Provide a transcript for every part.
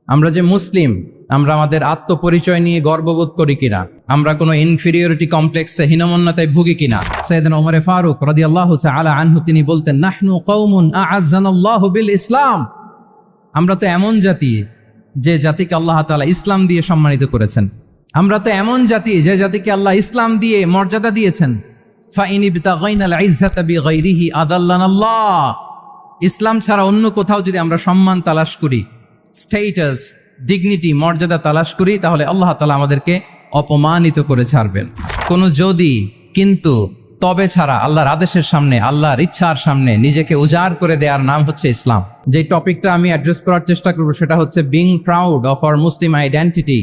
আমরা যে মুসলিম, আমরা আমাদের আত্মপরিচয় নিয়ে গর্ববোধ করি কিনা, আমরা কোনো ইনফিরিয়রিটি কমপ্লেক্সে হীনমন্যতায় ভুগি কিনা। সাইয়েদনা ওমর ফারুক রাদিয়াল্লাহু তাআলা আনহু তিনি বলতেন, নাহনু কওমুন আ'আজ্জানাল্লাহু বিল ইসলাম। আমরা তো এমন জাতি যে জাতিকে আল্লাহ তাআলা ইসলাম দিয়ে সম্মানিত করেছেন। আমরা তো এমন জাতি যে জাতিকে আল্লাহ ইসলাম দিয়ে মর্যাদা দিয়েছেন। ফাইন ইবতাগাইনাল ইজ্জাতা বিগাইরিহি আদাল্লানাল্লাহ। ইসলাম ছাড়া অন্য কোথাও যদি আমরা সম্মান তালাশ করি, স্ট্যাটাস, ডিগনিটি, মর্যাদা তালাশ করি, তাহলে আল্লাহ তাআলা আমাদেরকে অপমানিত করে ছাড়বেন। কোনো যদি, কিন্তু, তবে ছাড়া আল্লাহর আদেশের সামনে, আল্লাহর ইচ্ছার সামনে নিজেকে উজাড় করে দেওয়ার নাম হচ্ছে ইসলাম। যে টপিকটা আমি অ্যাড্রেস করার চেষ্টা করব সেটা হচ্ছে being proud of our Muslim identity.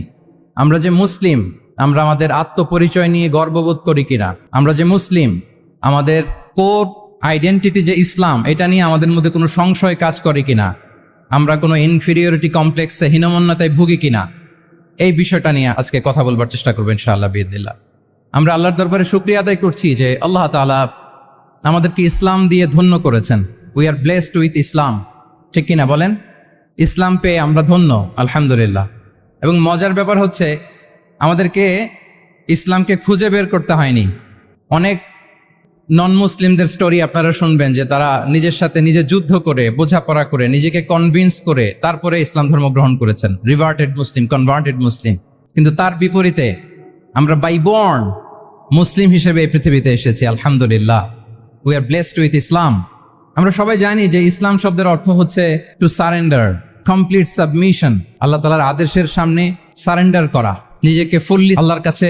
আমরা যে মুসলিম, আমরা আমাদের আত্মপরিচয় নিয়ে গর্ববোধ করি কিনা। আমরা যে মুসলিম, আমাদের কোর আইডেন্টিটি যে ইসলাম, এটা নিয়ে আমাদের মধ্যে কোনো সংশয় কাজ করে কিনা। আমরা কোনো ইনফিরিয়রিটি কমপ্লেক্সে হীনমন্যতায় ভুগি কিনা। এই বিষয়টা নিয়ে আজকে কথা বলবার চেষ্টা করবো ইনশাআল্লাহ বিইذনিল্লাহ। আমরা আল্লাহর দরবারে শুকরিয়া আদায় করছি যে আল্লাহ তাআলা আমাদেরকে ইসলাম দিয়ে ধন্য করেছেন। উই আর ব্লেসড উইথ ইসলাম, ঠিক কিনা বলেন? ইসলাম পেয়ে আমরা ধন্য, আলহামদুলিল্লাহ। এবং মজার ব্যাপার হচ্ছে আমাদেরকে ইসলামকে খুঁজে বের করতে হয়নি। অনেক নন মুসলিমদের স্টোরি আপনারা শুনবেন যে তারা নিজের সাথে নিজে যুদ্ধ করে, বোঝাপড়া করে, নিজেকে কনভিন্স করে তারপরে ইসলাম ধর্ম গ্রহণ করেছেন। রিভার্টেড মুসলিম, কনভার্টেড মুসলিম। কিন্তু তার বিপরীতে আমরা বাই বর্ন মুসলিম হিসেবে এই পৃথিবীতে এসেছি, আলহামদুলিল্লাহ। উই আর ব্লেসড উইথ ইসলাম। আমরা সবাই জানি যে ইসলাম শব্দের অর্থ হচ্ছে টু সারেন্ডার, কমপ্লিট সাবমিশন। আল্লাহ তাআলার আদেশের সামনে সারেন্ডার করা, নিজেকে ফুললি আল্লাহর কাছে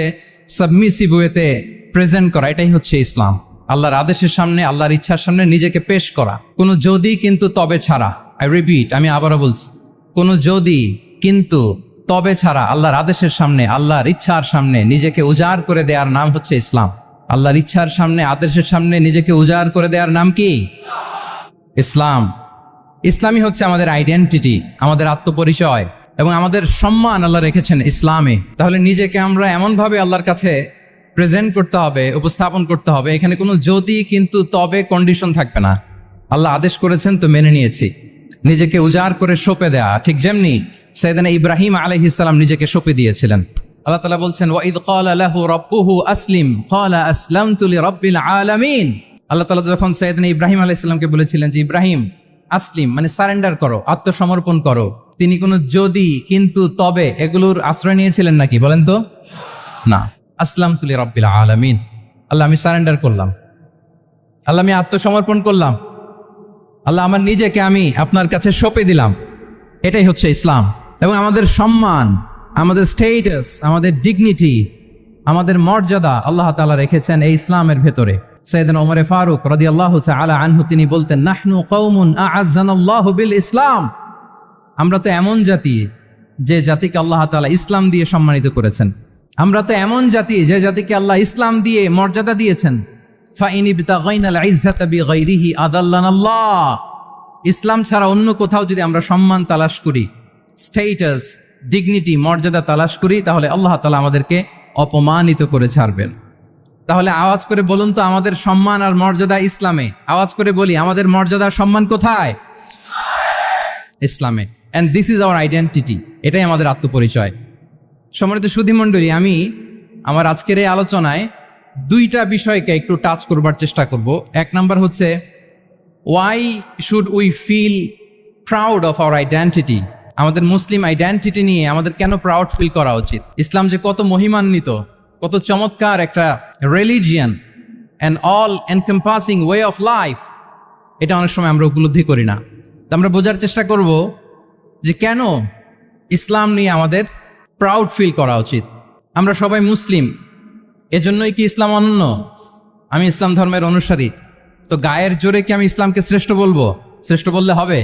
সাবমিসিভ ওয়েতে প্রেজেন্ট করা, এটাই হচ্ছে ইসলাম। আল্লাহর আদেশের সামনে, আল্লাহর ইচ্ছার সামনে নিজেকে পেশ করা। কোনো যদি, কিন্তু, তবে ছাড়া। আই রিপিট, আমি আবারও বলছি, কোনো যদি, কিন্তু, তবে ছাড়া আল্লাহর আদেশের সামনে, আল্লাহর ইচ্ছার সামনে নিজেকে উজাড় করে দেওয়ার নাম হচ্ছে ইসলাম। আল্লাহর ইচ্ছার সামনে, আদেশের সামনে নিজেকে উজাড় করে দেওয়ার নাম কি? ইসলাম। ইসলামই হচ্ছে আমাদের আইডেন্টিটি, আমাদের আত্মপরিচয় এবং আমাদের সম্মান আল্লাহ রেখেছেন ইসলামে। তাহলে নিজেকে আমরা এমনভাবে আল্লাহর কাছে প্রেজেন্ট করতে হবে, উপস্থাপন করতে হবে, এখানে কোনো যদি, কিন্তু, তবে কন্ডিশন থাকবে না। আল্লাহ আদেশ করেছেন তো মেনে নিয়েছি। নিজেকে উজাড় করে সঁপে দেয়া, ঠিক যেমনি সাইয়েদনা ইব্রাহিম আলাইহিস সালাম নিজেকে সঁপে দিয়েছিলেন। আল্লাহ তাআলা বলছেন, ওয়া ইয ক্বালা লাহু রাব্বুহু আসলিম ক্বালা আসলামতু লিরাব্বিল আলামিন। আল্লাহ তাআলা যখন সাইয়েদনা ইব্রাহিম আলাইহিস সালামকে বলেছিলেন যে ইব্রাহিম আসলিম, মানে সারেন্ডার করো, আত্মসমর্পণ করো, তিনি কোনো যদি, কিন্তু, তবে এগুলোর আশ্রয় নিয়েছিলেন নাকি? বলেন তো না। আসলামতু লিরাব্বিল আলামিন, আল্লাহ আমি সারেন্ডার করলাম, আল্লাহ আমি আত্মসমর্পণ করলাম, আল্লাহ আমার নিজেকে আমি আপনার কাছে সঁপে দিলাম। এটাই হচ্ছে ইসলাম। এবং আমাদের সম্মান, আমাদের স্টেটাস, আমাদের ডিগনিটি, আমাদের মর্যাদা আল্লাহ তাআলা রেখেছেন এই ইসলামের ভেতরে। সাইয়েদনা ওমর ফারুক রাদিয়াল্লাহু তাআলা আনহু তিনি বলতেন, নাহনু কওমুন আ'আজ্জানাল্লাহু বিল ইসলাম। আমরা তো এমন জাতি যে জাতিকে আল্লাহ তাআলা ইসলাম দিয়ে সম্মানিত করেছেন। আমরা তো এমন জাতি যে জাতিকে আল্লাহ ইসলাম দিয়ে মর্যাদা দিয়েছেন। ফাইন ইবতাগাইনাল ইজ্জাতা বিগাইরিহি আদাল্লানাল্লাহ। ইসলাম ছাড়া অন্য কোথাও যদি আমরা সম্মান তালাশ করি, স্ট্যাটাস, ডিগনিটি, মর্যাদা তালাশ করি, তাহলে আল্লাহ তাআলা আমাদেরকে অপমানিত করে ছাড়বেন। তাহলে আওয়াজ করে বলুন তো, আমাদের সম্মান আর মর্যাদা ইসলামে। আওয়াজ করে বলি, আমাদের মর্যাদা সম্মান কোথায়? ইসলামে। And this is our identity. এটাই আমাদের আত্মপরিচয়। সম্মানিত সুধীমণ্ডলী, আমি আমার আজকের এই আলোচনায় দুইটা বিষয়কে একটু টাচ করবার চেষ্টা করব। এক নাম্বার হচ্ছে, why should we feel proud of our identity. আমাদের মুসলিম আইডেন্টিটি নিয়ে আমাদের কেন প্রাউড ফিল করা উচিত? ইসলাম যে কত মহিমান্বিত, কত চমৎকার একটা religion and all encompassing way of life, এটা অনেক সময় আমরা উপলব্ধি করি না। তো আমরা বোঝার চেষ্টা করব যে কেন ইসলাম নিয়ে আমাদের প্রাউড ফিল করা উচিত। আমরা সবাই মুসলিম, এজন্যই কি ইসলাম অনন্য? আমি ইসলাম ধর্মের অনুসারী, তো গায়ের জোরে কি আমি ইসলামকে শ্রেষ্ঠ বলবো? শ্রেষ্ঠ বললে হবে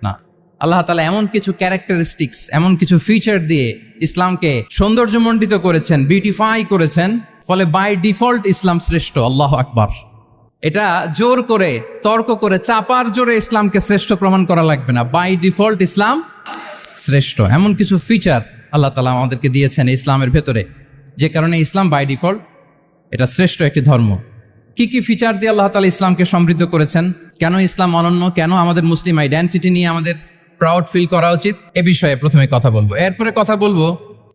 না। আল্লাহ তাআলা এমন কিছু ক্যারেক্টারিস্টিক্স, এমন কিছু ফিচার দিয়ে ইসলামকে সৌন্দর্যমণ্ডিত করেছেন, বিউটিফাই করেছেন, ফলে বাই ডিফল্ট ইসলাম শ্রেষ্ঠ। আল্লাহু আকবার। এটা জোর করে, তর্ক করে, চাপার জোরে ইসলামকে শ্রেষ্ঠ প্রমাণ করা লাগবে না। বাই ডিফল্ট ইসলাম শ্রেষ্ঠ। এমন কিছু ফিচার আল্লাহ তাআলা আমাদেরকে দিয়েছেন ইসলামের ভেতরে, যে কারণে ইসলাম বাই ডিফল্ট এটা শ্রেষ্ঠ একটি ধর্ম। কি কি ফিচার দিয়ে আল্লাহ তাআলা ইসলামকে সমৃদ্ধ করেছেন? কেন ইসলাম অনন্য? কেন আমাদের মুসলিম আইডেন্টিটি নিয়ে আমাদের প্রাউড ফিল করা উচিত এ বিষয়ে প্রথমে কথা বলবো। এরপরে কথা বলবো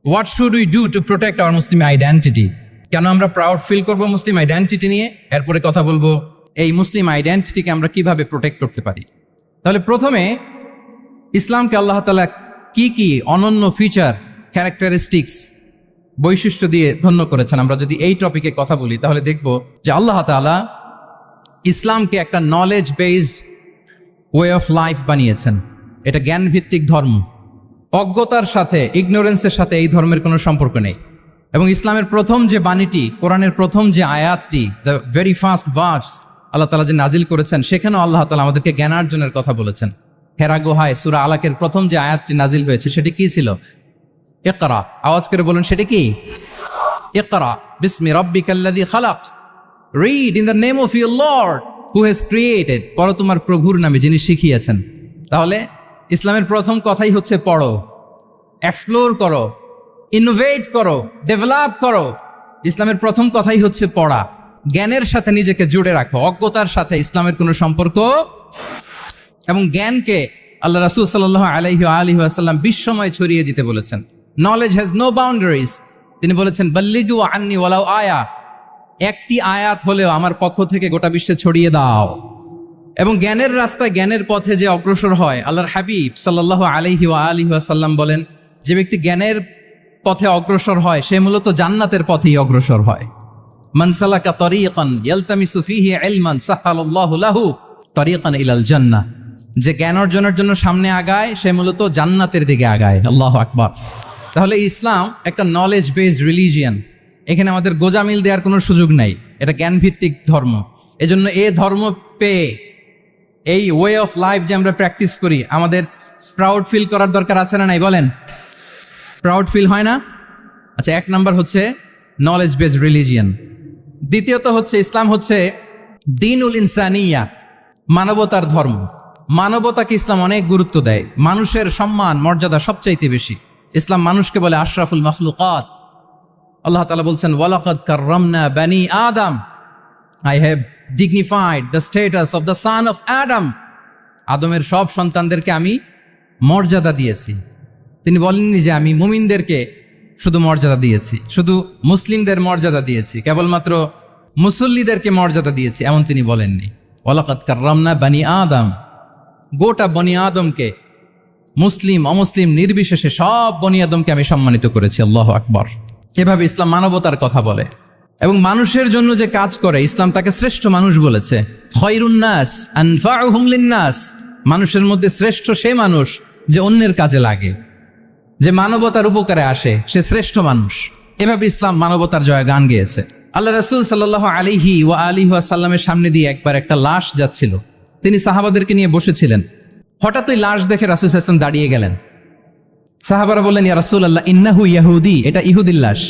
what should we do to protect our Muslim identity, কেন আমরা প্রাউড ফিল করব মুসলিম আইডেন্টিটি নিয়ে। এরপরে কথা বলবো এই মুসলিম আইডেন্টিটিকে আমরা কিভাবে প্রোটেক্ট করতে পারি। তাহলে প্রথমে ইসলামকে আল্লাহ তাআলা কি কি অনন্য ফিচার, ক্যারেক্টারিস্টিক্স, বৈশিষ্ট্য দিয়ে ধন্য করেছেন। আমরা যদি এই টপিকে কথা বলি তাহলে দেখব যে আল্লাহ তাআলা ইসলামকে একটা knowledge based way of life বানিয়েছেন। এটা জ্ঞান ভিত্তিক ধর্ম। অজ্ঞতার সাথে, ইগনোরেন্সের সাথে এই ধর্মের কোনো সম্পর্ক নেই। এবং ইসলামের প্রথম যে বাণীটি, কোরআনের প্রথম যে আয়াতটি, দ্য ভেরি ফার্স্ট ভার্স আল্লাহ তাআলা যে নাজিল করেছেন, সেখানেও আল্লাহ তাআলা আমাদেরকে জ্ঞানার্জনের কথা বলেছেন। হেরা গুহায় সূরা আলাকের প্রথম যে আয়াতটি নাজিল হয়েছে সেটি কি ছিল? ইকরা। আওয়াজ করে বলুন সেটি কি? ইকরা বিসমি রাব্বিকাল্লাযী খালাক, read in the name of your lord who has created. পড়ো তোমার প্রভুর নামে যিনি শিখিয়েছেন। তাহলে ইসলামের প্রথম কথাই হচ্ছে পড়ো, এক্সপ্লোর করো, ইনোভেট করো, ডেভেলপ করো। ইসলামের প্রথম কথাই হচ্ছে পড়া। জ্ঞানের সাথে নিজেকে জুড়ে রাখো, অজ্ঞতার সাথে ইসলামের কোনো সম্পর্ক। এবং জ্ঞানকে আল্লাহ রাসূল সাল্লাল্লাহু আলাইহি ওয়া আলিহি ওয়াসাল্লাম বিশ্বময় ছড়িয়ে দিতে বলেছেন। Knowledge has no boundaries. তিনি বলেছেন বাল্লিগু আন্নি ওয়ালাউ আয়া, একটি আয়াত হলেও আমার পক্ষ থেকে গোটা বিশ্বে ছড়িয়ে দাও। এবং জ্ঞানের রাস্তায়, জ্ঞানের পথে যে অগ্রসর হয়, আল্লাহর হাবিব সাল্লাল্লাহু আলাইহি ওয়া আলিহি ওয়াসাল্লাম বলেন যে ব্যক্তি জ্ঞানের পথে অগ্রসর হয় সে মূলত জান্নাতের পথেই অগ্রসর হয়। মান সালাকা তরিকান ইয়ালতামিসু ফীহি ইলমান সাহালাল্লাহু লাহু তরিকান ইলাল জান্নাহ, যে জ্ঞান অর্জনের জন্য সামনে আগায় সে মূলত জান্নাতের দিকে আগায়। আল্লাহু আকবার। তাহলে ইসলাম একটা নলেজ বেসড রিলিজিয়ান। এখানে আমাদের গোজামিল দেওয়ার কোনো সুযোগ নাই। এটা জ্ঞান ভিত্তিক ধর্ম। এজন্য এই ধর্ম পেয়ে এই ওয়ে অফ লাইফ যে আমরা প্র্যাকটিস করি, আমাদের প্রাউড ফিল করার দরকার আছে না নাই? বলেন, প্রাউড ফিল হয় না? আচ্ছা, এক নাম্বার হচ্ছে নলেজ বেসড রিলিজিয়ান। দ্বিতীয়ত হচ্ছে ইসলাম হচ্ছে দ্বীনুল ইনসানিয়া, মানবতার ধর্ম। মানবতাকে ইসলাম অনেক গুরুত্ব দেয়। মানুষের সম্মান, মর্যাদা সবচাইতে বেশি। ইসলাম মানুষকে বলে আশরাফুল মাখলুকাত। আল্লাহ তাআলা বলছেন ওয়ালাকাদ কাররামনা বানি আদম, I have dignified the status of the son of Adam. আদমের সব সন্তানদেরকে আমি মর্যাদা দিয়েছি। তিনি বলেননি যে আমি মুমিনদেরকে শুধু মর্যাদা দিয়েছি, শুধু মুসলিমদের মর্যাদা দিয়েছি, কেবলমাত্র মুসল্লিদেরকে মর্যাদা দিয়েছি, এমন তিনি বলেননি। ওয়ালাকাদ কাররামনা বানি আদম, গোটা বনি আদমকে, মুসলিম অমুসলিম নির্বিশেষে সব বনি আদমকে আমি সম্মানিত করেছি। আল্লাহু আকবার। এভাবে ইসলাম মানবতার কথা বলে এবং মানুষের জন্য যে কাজ করে ইসলাম তাকে শ্রেষ্ঠ মানুষ বলেছে। খায়রুন নাস আনফাউহুম লিন-নাস, মানুষের মধ্যে শ্রেষ্ঠ সে মানুষ যে অন্যের কাজে লাগে, যে মানবতার উপকারে আসে, সে শ্রেষ্ঠ মানুষ। এভাবে ইসলাম মানবতার জয়গান গেয়েছে। আল্লাহ রাসূল সাল্লাল্লাহু আলাইহি ওয়া আলিহি ওয়াসাল্লামের সামনে দিয়ে একবার একটা লাশ যাচ্ছিল। তিনি সাহাবাদেরকে নিয়ে বসেছিলেন। হঠাৎ ওই লাশ দেখে রাসূল সাল্লাল্লাহু আলাইহি ওয়াসাল্লাম দাঁড়িয়ে গেলেন। সাহাবারা বললেন, ইয়া রাসূলুল্লাহ, ইন্নাহু ইয়াহুদি, এটা ইহুদির লাশ।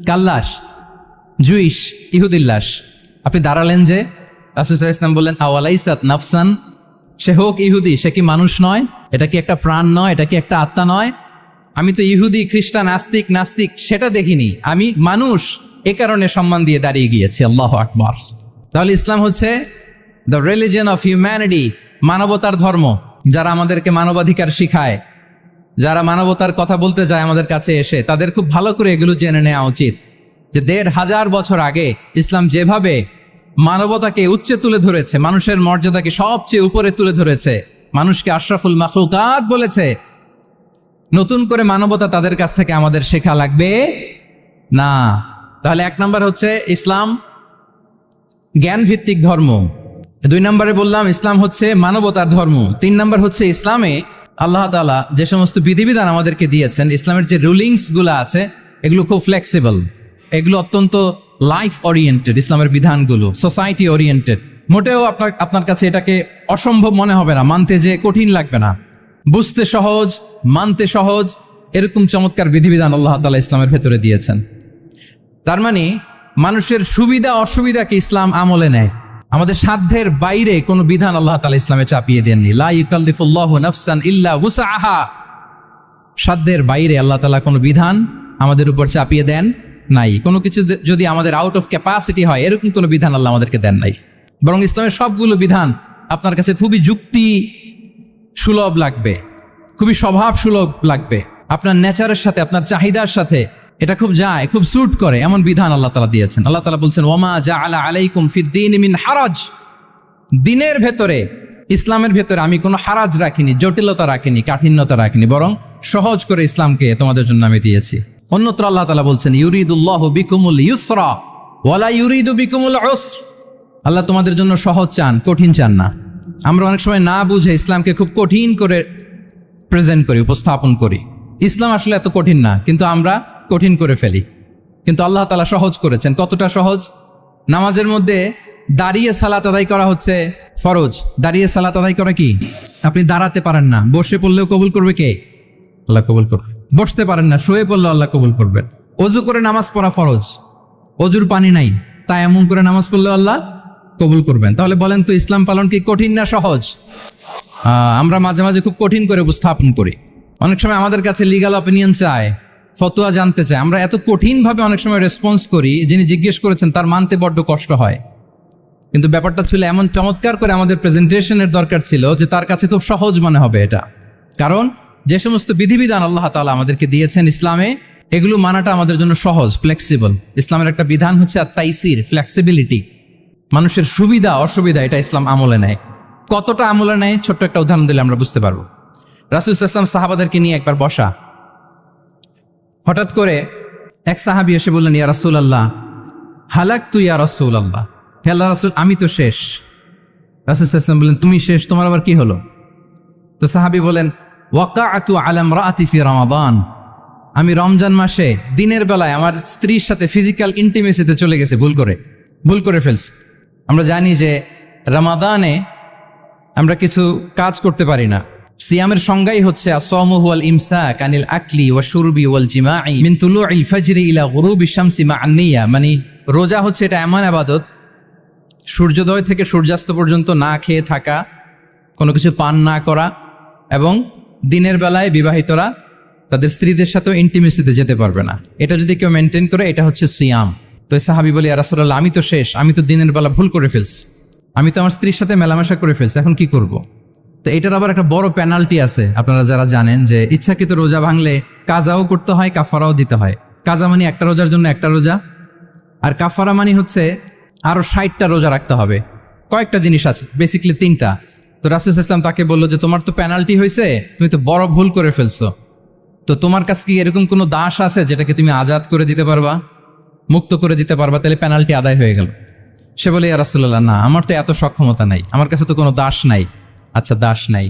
কার লাশ? জুইশ, ইহুদির লাশ। আপনি দাঁড়ালেন যে? রাসূল সাল্লাল্লাহু আলাইহি ওয়াসাল্লাম বললেন, আওয়ালাইসাত নাফসান, সে হোক ইহুদি, সে কি মানুষ নয়? এটা কি একটা প্রাণ নয়? এটা কি একটা আত্মা নয়? আমি তো ইহুদি, খ্রিস্টান, আস্তিক, নাস্তিক সেটা দেখিনি, আমি মানুষ, এ কারণে সম্মান দিয়ে দাঁড়িয়ে গিয়েছি। আল্লাহু আকবার। তাহলে ইসলাম হচ্ছে দ্য রিলিজিয়ন অফ হিউম্যানিটি, মানবতার ধর্ম। যারা আমাদেরকে মানবাধিকার শিখায়, যারা মানবতার কথা বলতে যায় আমাদের কাছে এসে, তাদের খুব ভালো করে এগুলো জেনে নেওয়া উচিত যে ১৫০০ বছর আগে ইসলাম যেভাবে মানবতাকে উচ্চে তুলে ধরেছে, মানুষের মর্যাদাকে সবচেয়ে উপরে তুলে ধরেছে, মানুষকে আশরাফুল মাখলুকাত বলেছে, নতুন করে মানবতা তাদের কাছ থেকে আমাদের শেখা লাগবে না। তাহলে এক নাম্বার হচ্ছে ইসলাম জ্ঞান ভিত্তিক ধর্ম। ২ নম্বরে বললাম ইসলাম হচ্ছে মানবতার ধর্ম। ৩ নম্বর হচ্ছে ইসলামে আল্লাহ তাআলা যে সমস্ত বিধিবিধান আমাদেরকে দিয়েছেন, ইসলামের যে রুলিংস গুলো আছে এগুলো খুব ফ্লেক্সিবল, এগুলো অত্যন্ত লাইফ ওরিয়েন্টেড। ইসলামের বিধানগুলো সোসাইটি ওরিয়েন্টেড। মোটেও আপনার কাছে এটাকে অসম্ভব মনে হবে না, মানতে যে কঠিন লাগবে না, বুঝতে সহজ, মানতে সহজ, এরকম চমৎকার বিধিবিধান আল্লাহ তাআলা ইসলামের ভেতরে দিয়েছেন। তার মানে মানুষের সুবিধা অসুবিধাকে ইসলাম আমলে নেয়। আমাদের সাধ্যের বাইরে কোনো বিধান আল্লাহ তাআলা ইসলামে চাপিয়ে দেননি। লা ইউকাল্লিফুল্লাহু নাফসান ইল্লা উসআহা, সাধ্যের বাইরে আল্লাহ তাআলা কোনো বিধান আমাদের উপর চাপিয়ে দেন নাই। কোনো কিছু যদি আমাদের আউট অফ ক্যাপাসিটি হয়, এরকম কোনো বিধান আল্লাহ আমাদেরকে দেন নাই। বরং ইসলামের সবগুলো বিধান আপনার কাছে খুবই যুক্তি সুলভ লাগবে, খুবই স্বভাব সুলভ লাগবে, আপনার নেচারের সাথে, আপনার চাহিদার সাথে এটা খুব যায়, খুব স্যুট করে, এমন বিধান আল্লাহ তাআলা দিয়েছেন। আল্লাহ তাআলা বলছেন, ওয়ামা জাআলা আলাইকুম ফিদ্দীন মিন হারাজ, দিনের ভেতরে, ইসলামের ভেতরে আমি কোনো হারাজ রাখিনি, জটিলতা রাখিনি, কাঠিন্যতা রাখিনি, বরং সহজ করে ইসলামকে তোমাদের জন্য আমি দিয়েছি। অন্যত্র আল্লাহ তাআলা বলছেন, ইউরিদুল্লাহু বিকুমুল ইউসরা ওয়ালা ইউরিদু বিকুমুল উসর, আল্লাহ তোমাদের জন্য সহজ চান, কঠিন চান না। আমরা অনেক সময় না বুঝে ইসলামকে খুব কঠিন করে প্রেজেন্ট করি, উপস্থাপন করি। ইসলাম আসলে এত কঠিন না, কিন্তু আমরা কঠিন করে ফেলি। কিন্তু আল্লাহ তাআলা সহজ করেছেন। কতটা সহজ? নামাজের মধ্যে দাঁড়িয়ে সালাত আদায় করা হচ্ছে ফরজ। দাঁড়িয়ে সালাত আদায় করা কি? আপনি দাঁড়াতে পারেন না, বসে পড়লেও কবুল করবে কে? আল্লাহ কবুল করবে। বসতে পারেন না, শুয়ে পড়লেও আল্লাহ কবুল করবেন। অজু করে নামাজ পড়া ফরজ, অজুর পানি নাই, তাই এমন করে নামাজ পড়লেও আল্লাহ কবুল করবেন। তাহলে বলেন তো, ইসলাম পালন কি কঠিন না সহজ? আমরা মাঝে মাঝে খুব কঠিন করে উপস্থাপন করি। অনেক সময় আমাদের কাছে লিগ্যাল অপিনিয়ন চায়, ফতোয়া জানতে চায়, আমরা এত কঠিনভাবে অনেক সময় রেসপন্স করি, যিনি জিজ্ঞেস করেছেন তার মানতে বড্ড কষ্ট হয়। কিন্তু ব্যাপারটা ছিল এমন চমৎকার করে আমাদের প্রেজেন্টেশনের দরকার ছিল যে তার কাছে খুব সহজ মনে হবে এটা। কারণ যে সমস্ত বিধিবিধান আল্লাহ তাআলা আমাদেরকে দিয়েছেন ইসলামে, এগুলো মানাটা আমাদের জন্য সহজ, ফ্লেক্সিবল। ইসলামের একটা বিধান হচ্ছে আত-তাইসির, ফ্লেক্সিবিলিটি, মানুষের সুবিধা অসুবিধা এটা ইসলাম আমলে নেয়। কতটা আমলে নেয়, ছোট্ট একটা উদাহরণ দিলে আমরা বুঝতে পারবো। রাসূল সাল্লাল্লাহু আলাইহি ওয়াসাল্লাম সাহাবাদেরকে নিয়ে একবার বসা, হঠাৎ করে এক সাহাবী এসে বললেন, ইয়া রাসূলুল্লাহ হালাকতু ইয়া রাসূলুল্লাহ, হে আল্লাহর রাসূল আমি তো শেষ। রাসূল সাল্লাল্লাহু আলাইহি ওয়াসাল্লাম বললেন, তুমি শেষ, তোমার আবার কি হলো? তো সাহাবী বলেন, ওয়াকাআতু আলা ইমরাআতি ফি রমাদান, আমি রমজান মাসে দিনের বেলায় আমার স্ত্রীর সাথে ফিজিক্যাল ইন্টিমেসিতে চলে গেছে, ভুল করে ফেলছি। আমরা জানি যে রমাদানে আমরা কিছু কাজ করতে পারি না। সিয়ামের সংজ্ঞাই হচ্ছে আসসামু হুয়াল ইমসাক আনিল আকলি ওয়া শুরবি ওয়াল জিমাই মিন তুলুইল ফাজরি ইলা গুরুবি শামসি মা'আন নিয়া, মানে রোজা হচ্ছে এটা এমন ইবাদত, সূর্যোদয় থেকে সূর্যাস্ত পর্যন্ত না খেয়ে থাকা, কোনো কিছু পান না করা, এবং দিনের বেলায় বিবাহিতরা তাদের স্ত্রীদের সাথেও ইন্টিমেসিতে যেতে পারবে না। এটা যদি কেউ মেনটেন করে, এটা হচ্ছে সিয়াম। তো সাহাবী বলি, ইয়া রাসূলুল্লাহ আমি তো শেষ, আমি তো দিনের বেলা ভুল করে ফেলছি, আমি তো আমার স্ত্রীর সাথে মেলামেশা করে ফেলছি, এখন কি করব? তো এটার আবার একটা বড় পেনাল্টি আছে। আপনারা যারা জানেন যে ইচ্ছাকৃত রোজা ভাঙলে কাজাও করতে হয়, কাফারাও দিতে হয়। কাজা মানে একটা রোজার জন্য একটা রোজা, আর কাফারা মানে হচ্ছে আরো 60টা রোজা রাখতে হবে। কয়েকটা জিনিস আছে, বেসিক্যালি 3টা। তো রাসূল সাল্লাল্লাহু আলাইহি ওয়াসাল্লাম তাকে বললো যে তোমার তো পেনাল্টি হয়েছে, তুমি তো বড় ভুল করে ফেলছো, তো তোমার কাছে কি এরকম কোনো দাস আছে যেটাকে তুমি আজাদ করে দিতে পারবা, মুক্ত করে দিতে পারবা, তাহলে পেনাল্টি আদায় হয়ে গেল। সে বলে, ইয়া রাসূলুল্লাহ না, আমার তো এত সক্ষমতা নাই, আমার কাছে তো কোনো দাস নাই। আচ্ছা, দাস নাই।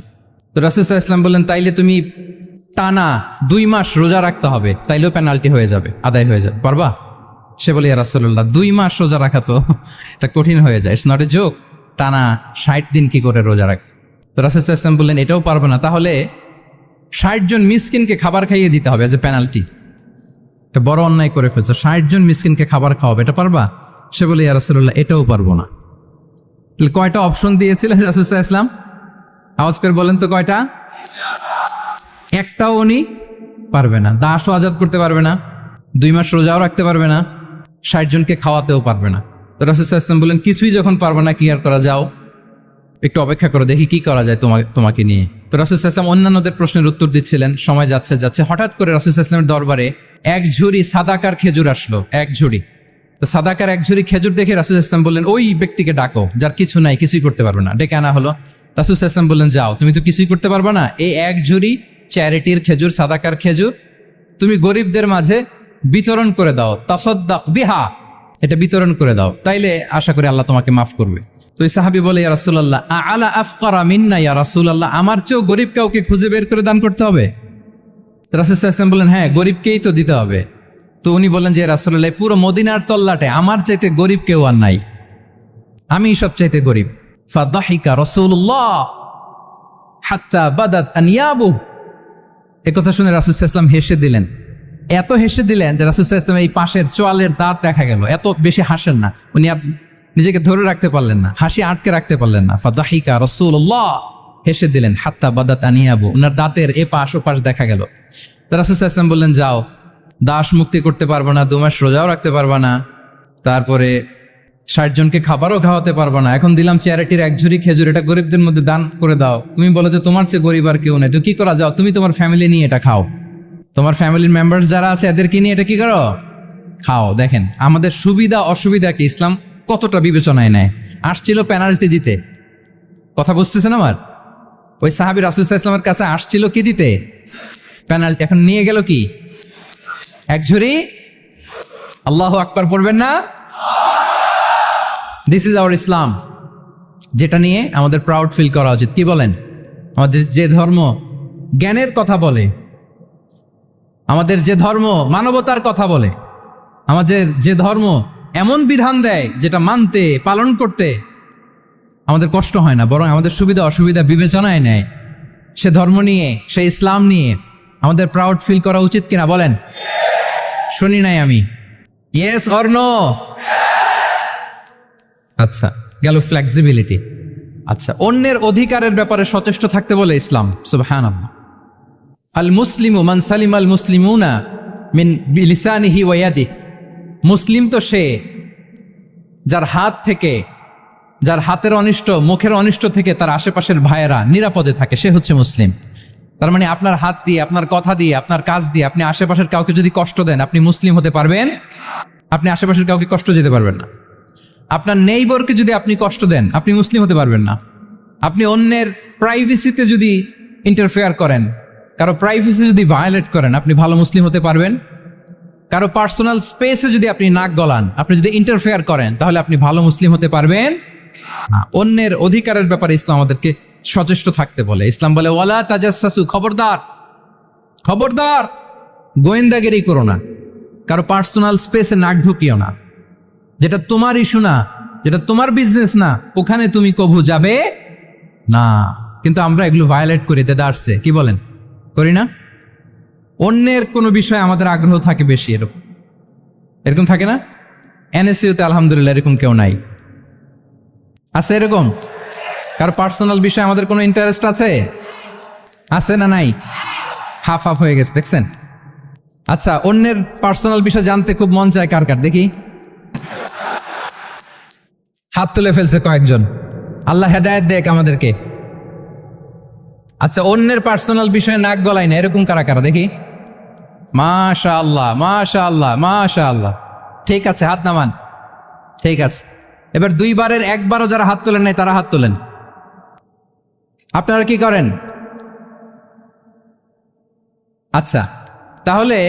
তো রাসূল সাল্লাল্লাহু আলাইহি ওয়াসাল্লাম বললেন, তাইলে তুমি টানা 2 মাস রোজা রাখতে হবে, তাইলেও পেনাল্টি হয়ে যাবে, আদায় হয়ে যাবে, পারবা? সে বলে, ইয়া রাসূলুল্লাহ 2 মাস রোজা রাখা তো এটা কঠিন হয়ে যায়, ইটস নট এ জোক, টানা 60 দিন কি করে রোজা রাখ? তো রাসূল সাল্লাল্লাহু আলাইহি ওয়াসাল্লাম বললেন, এটাও পারবো না, তাহলে 60 জন মিসকিনকে খাবার খাইয়ে দিতে হবে এজ এ পেনাল্টি। এটা বড় অন্যায় করে ফেলছো, 60 জন মিসকিনকে খাবার খাওয়াবে, এটা পারবা? সে বলে, ইয়া রাসূলুল্লাহ এটাও পারবো না। তাহলে কয়টা অপশন দিয়েছিলেন রাসূল সাল্লাল্লাহু আলাইহি ওয়াসাল্লাম? আওয়াজ করে বলেন তো কয়টা? একটাও উনি পারবে না। দাসও আজাদ করতে পারবে না, 2 মাস রোজাও রাখতে পারবে না, 60 জনকে খাওয়াতেও পারবে না। তো রাসূল সাল্লাল্লাহু আলাইহি ওয়াসাল্লাম বললেন, কিছুই যখন পারবে না, কি আর করা, যাও একটু অপেক্ষা করো, দেখি কি করা যায় তোমাকে নিয়ে। তো রাসূল সাল্লাল্লাহু আলাইহি ওয়াসাল্লাম অন্যান্যদের প্রশ্নের উত্তর দিচ্ছিলেন, সময় যাচ্ছে, হঠাৎ করে রাসূল সাল্লাল্লাহু আলাইহি ওয়াসাল্লামের দরবারে 1 ঝুড়ি সাদাকার খেজুর আসলো, 1 ঝুড়ি। তো সাদাকার 1 ঝুড়ি খেজুর দেখে রাসূল সাল্লাল্লাহু আলাইহি ওয়াসাল্লাম বললেন, ওই ব্যক্তিকে ডাকো যার কিছু নাই, কিছুই করতে পারবে না। ডেকে আনা হলো। রাসূল সাল্লাল্লাহু আলাইহি ওয়াসাল্লাম বললেন, যাও, তুমি তো কিছুই করতে পারবে না, এই 1 ঝুড়ি চ্যারিটির খেজুর, সাদাকার খেজুর তুমি গরিবদের মাঝে বিতরণ করে দাও, তাসাদ্দাক বিহা, এটা বিতরণ করে দাও, তাইলে আশা করি আল্লাহ তোমাকে মাফ করবে। তো এই সাহাবী বলে, ইয়া রাসূলুল্লাহ আলা আফকারা মিন্না ইয়া রাসূলুল্লাহ, আমার চেয়েও গরিব কাউকে খুঁজে বের করে দান করতে হবে? তো রাসূল সাল্লাল্লাহু আলাইহি ওয়াসাল্লাম বললেন, হ্যাঁ, গরিবকেই তো দিতে হবে। তো উনি বললেন যে, রাসূলুল্লাহ পুরো মদিনার তল্লাটে আমার চাইতে গরিব কেউ আর নাই, আমি সবচাইতে গরিব। ফাদাহিকা রাসূলুল্লাহ হাত্তা বাদাত আনিয়াবু, একথা শুনে রাসূল সাল্লাল্লাহু আলাইহি ওয়াসাল্লাম হেসে দিলেন। এত হেসে দিলেন যে রাসূল সাল্লাল্লাহু আলাইহি ওয়াসাল্লাম এই পাশের চোয়ালের দাঁত দেখা গেল। এত বেশি হাসেন না উনি, নিজেকে ধরে রাখতে পারলেন না, হাসি আটকে রাখতে পারলেন না। ফাদাহিকা রাসূলুল্লাহ, হেসে দিলেন। হাত্তা বাদাত আনিয়াবু, ওনার দাঁতের এপাশ ওপাশ দেখা গেল। তো রাসূল সাল্লাল্লাহু আলাইহি ওয়াসাল্লাম বললেন, যাও, দাস মুক্তি করতে পারবো না, 2 মাস রোজাও রাখতে পারবা না, তারপরে 60 জনকে খাবারও খাওয়াতে পারবো না, এখন দিলাম চ্যারিটির এক ঝুড়ি খেজুর, এটা গরিবদের মধ্যে দান করে দাও। তুমি বলো যে তোমার চেয়ে গরিব আর কেউ নেই, তো কি করা যাও, তুমি তোমার ফ্যামিলি নিয়ে এটা খাও, তোমার ফ্যামিলির মেম্বার্স যারা আছে এদেরকে নিয়ে এটা কি করো, খাও। দেখেন আমাদের সুবিধা অসুবিধাকে ইসলাম কতটা বিবেচনায় নেয়। আসছিল পেনাল্টি দিতে, কথা বুঝতেছেন আমার? ওই সাহাবী রাসূল সাল্লাল্লাহু আলাইহি ওয়াসাল্লামের কাছে আসছিল কি দিতে, পেনাল্টি। এখন নিয়ে গেল কি, এক ঝুড়ি। আল্লাহু আকবার পড়বেন না? দিস ইজ আওয়ার ইসলাম, যেটা নিয়ে আমাদের প্রাউড ফিল করা উচিত। কি বলেন? আমাদের যে ধর্ম জ্ঞানের কথা বলে, আমাদের যে ধর্ম মানবতার কথা বলে, আমাদের যে ধর্ম এমন বিধান দেয় যেটা মানতে পালন করতে আমাদের কষ্ট হয় না, বরং আমাদের সুবিধা অসুবিধা বিবেচনায় নেয়, সে ধর্ম নিয়ে, সে ইসলাম নিয়ে আমাদের প্রাউড ফিল করা উচিত কিনা বলেন? শুনি নাই আমি, ইয়েস অর নো? আচ্ছা, গেল ফ্লেক্সিবিলিটি। আচ্ছা, অন্যের অধিকারের ব্যাপারে সচেষ্ট থাকতে বলে ইসলাম। সুবহানাল্লাহ। আল মুসলিমু মান সালিম আল মুসলিমুনা মিন বিলিসানিহি ওয়া ইয়াদিহি। মুসলিম তো সে যার হাত থেকে, যার হাতের অনিষ্ট, মুখের অনিষ্ট থেকে তার আশেপাশের ভাইয়েরা নিরাপদে থাকে, সে হচ্ছে মুসলিম। তার মানে আপনার হাত দিয়ে, আপনার কথা দিয়ে, আপনার কাজ দিয়ে আপনি আশেপাশের কাউকে যদি কষ্ট দেন, আপনি মুসলিম হতে পারবেন? আপনি আশেপাশের কাউকে কষ্ট দিতে পারবেন না। আপনার নেইবরকে যদি আপনি কষ্ট দেন, আপনি মুসলিম হতে পারবেন না। আপনি অন্যের প্রাইভেসিতে যদি ইন্টারফেয়ার করেন, কারো প্রাইভেসি যদি ভায়োলেট করেন, আপনি ভালো মুসলিম হতে পারবেন? কারো পার্সোনাল স্পেসে যদি আপনি নাক গলান, আপনি যদি ইন্টারফেয়ার করেন, তাহলে আপনি ভালো মুসলিম হতে পারবেন না। অন্যের অধিকারের ব্যাপারে ইসলাম আমাদেরকে সচেষ্ট থাকতে বলে। ইসলাম বলে ওয়ালা তাজাসসু, খবরদার, খবরদার, গোয়েন্দাগিরি করো না, কারো পার্সোনাল স্পেসে নাক ঢুকিও না। যেটা তোমার ইস্যু না, যেটা তোমার বিজনেস না, ওখানে তুমি কভু যাবে না। কিন্তু আমরা এগুলো ভায়োলেট করি, দেদারসে, কি বলেন, করি না? অন্যের কোনো বিষয়ে আমাদের আগ্রহ থাকে বেশি, এরকম এরকম থাকে না? এনএসইউতে আলহামদুলিল্লাহ এরকম কেউ নাই, আছে এরকম? কারো পার্সোনাল বিষয়ে আমাদের কোনো ইন্টারেস্ট আছে? আছে না নাই? হাফ হাফ হয়ে গেছে, দেখছেন? আচ্ছা, অন্যের পার্সোনাল বিষয় জানতে খুব মন চায় কার কার, দেখি হাত তুলে ফেলছে কয়েকজন। আল্লাহ হেদায়েত দেখ আমাদেরকে। আচ্ছা, অন্যের পার্সোনাল বিষয়ে নাক গলাই না, এরকম কারা কারা, দেখি। মাশাআল্লাহ, মাশাআল্লাহ, মাশাআল্লাহ। ঠিক আছে, হাত নামান। ঠিক আছে, এবার দুইবারের একবারও যারা হাত তোলেন নাই তারা হাত তোলেন। আপনারা কি করেন? আচ্ছা, তাহলে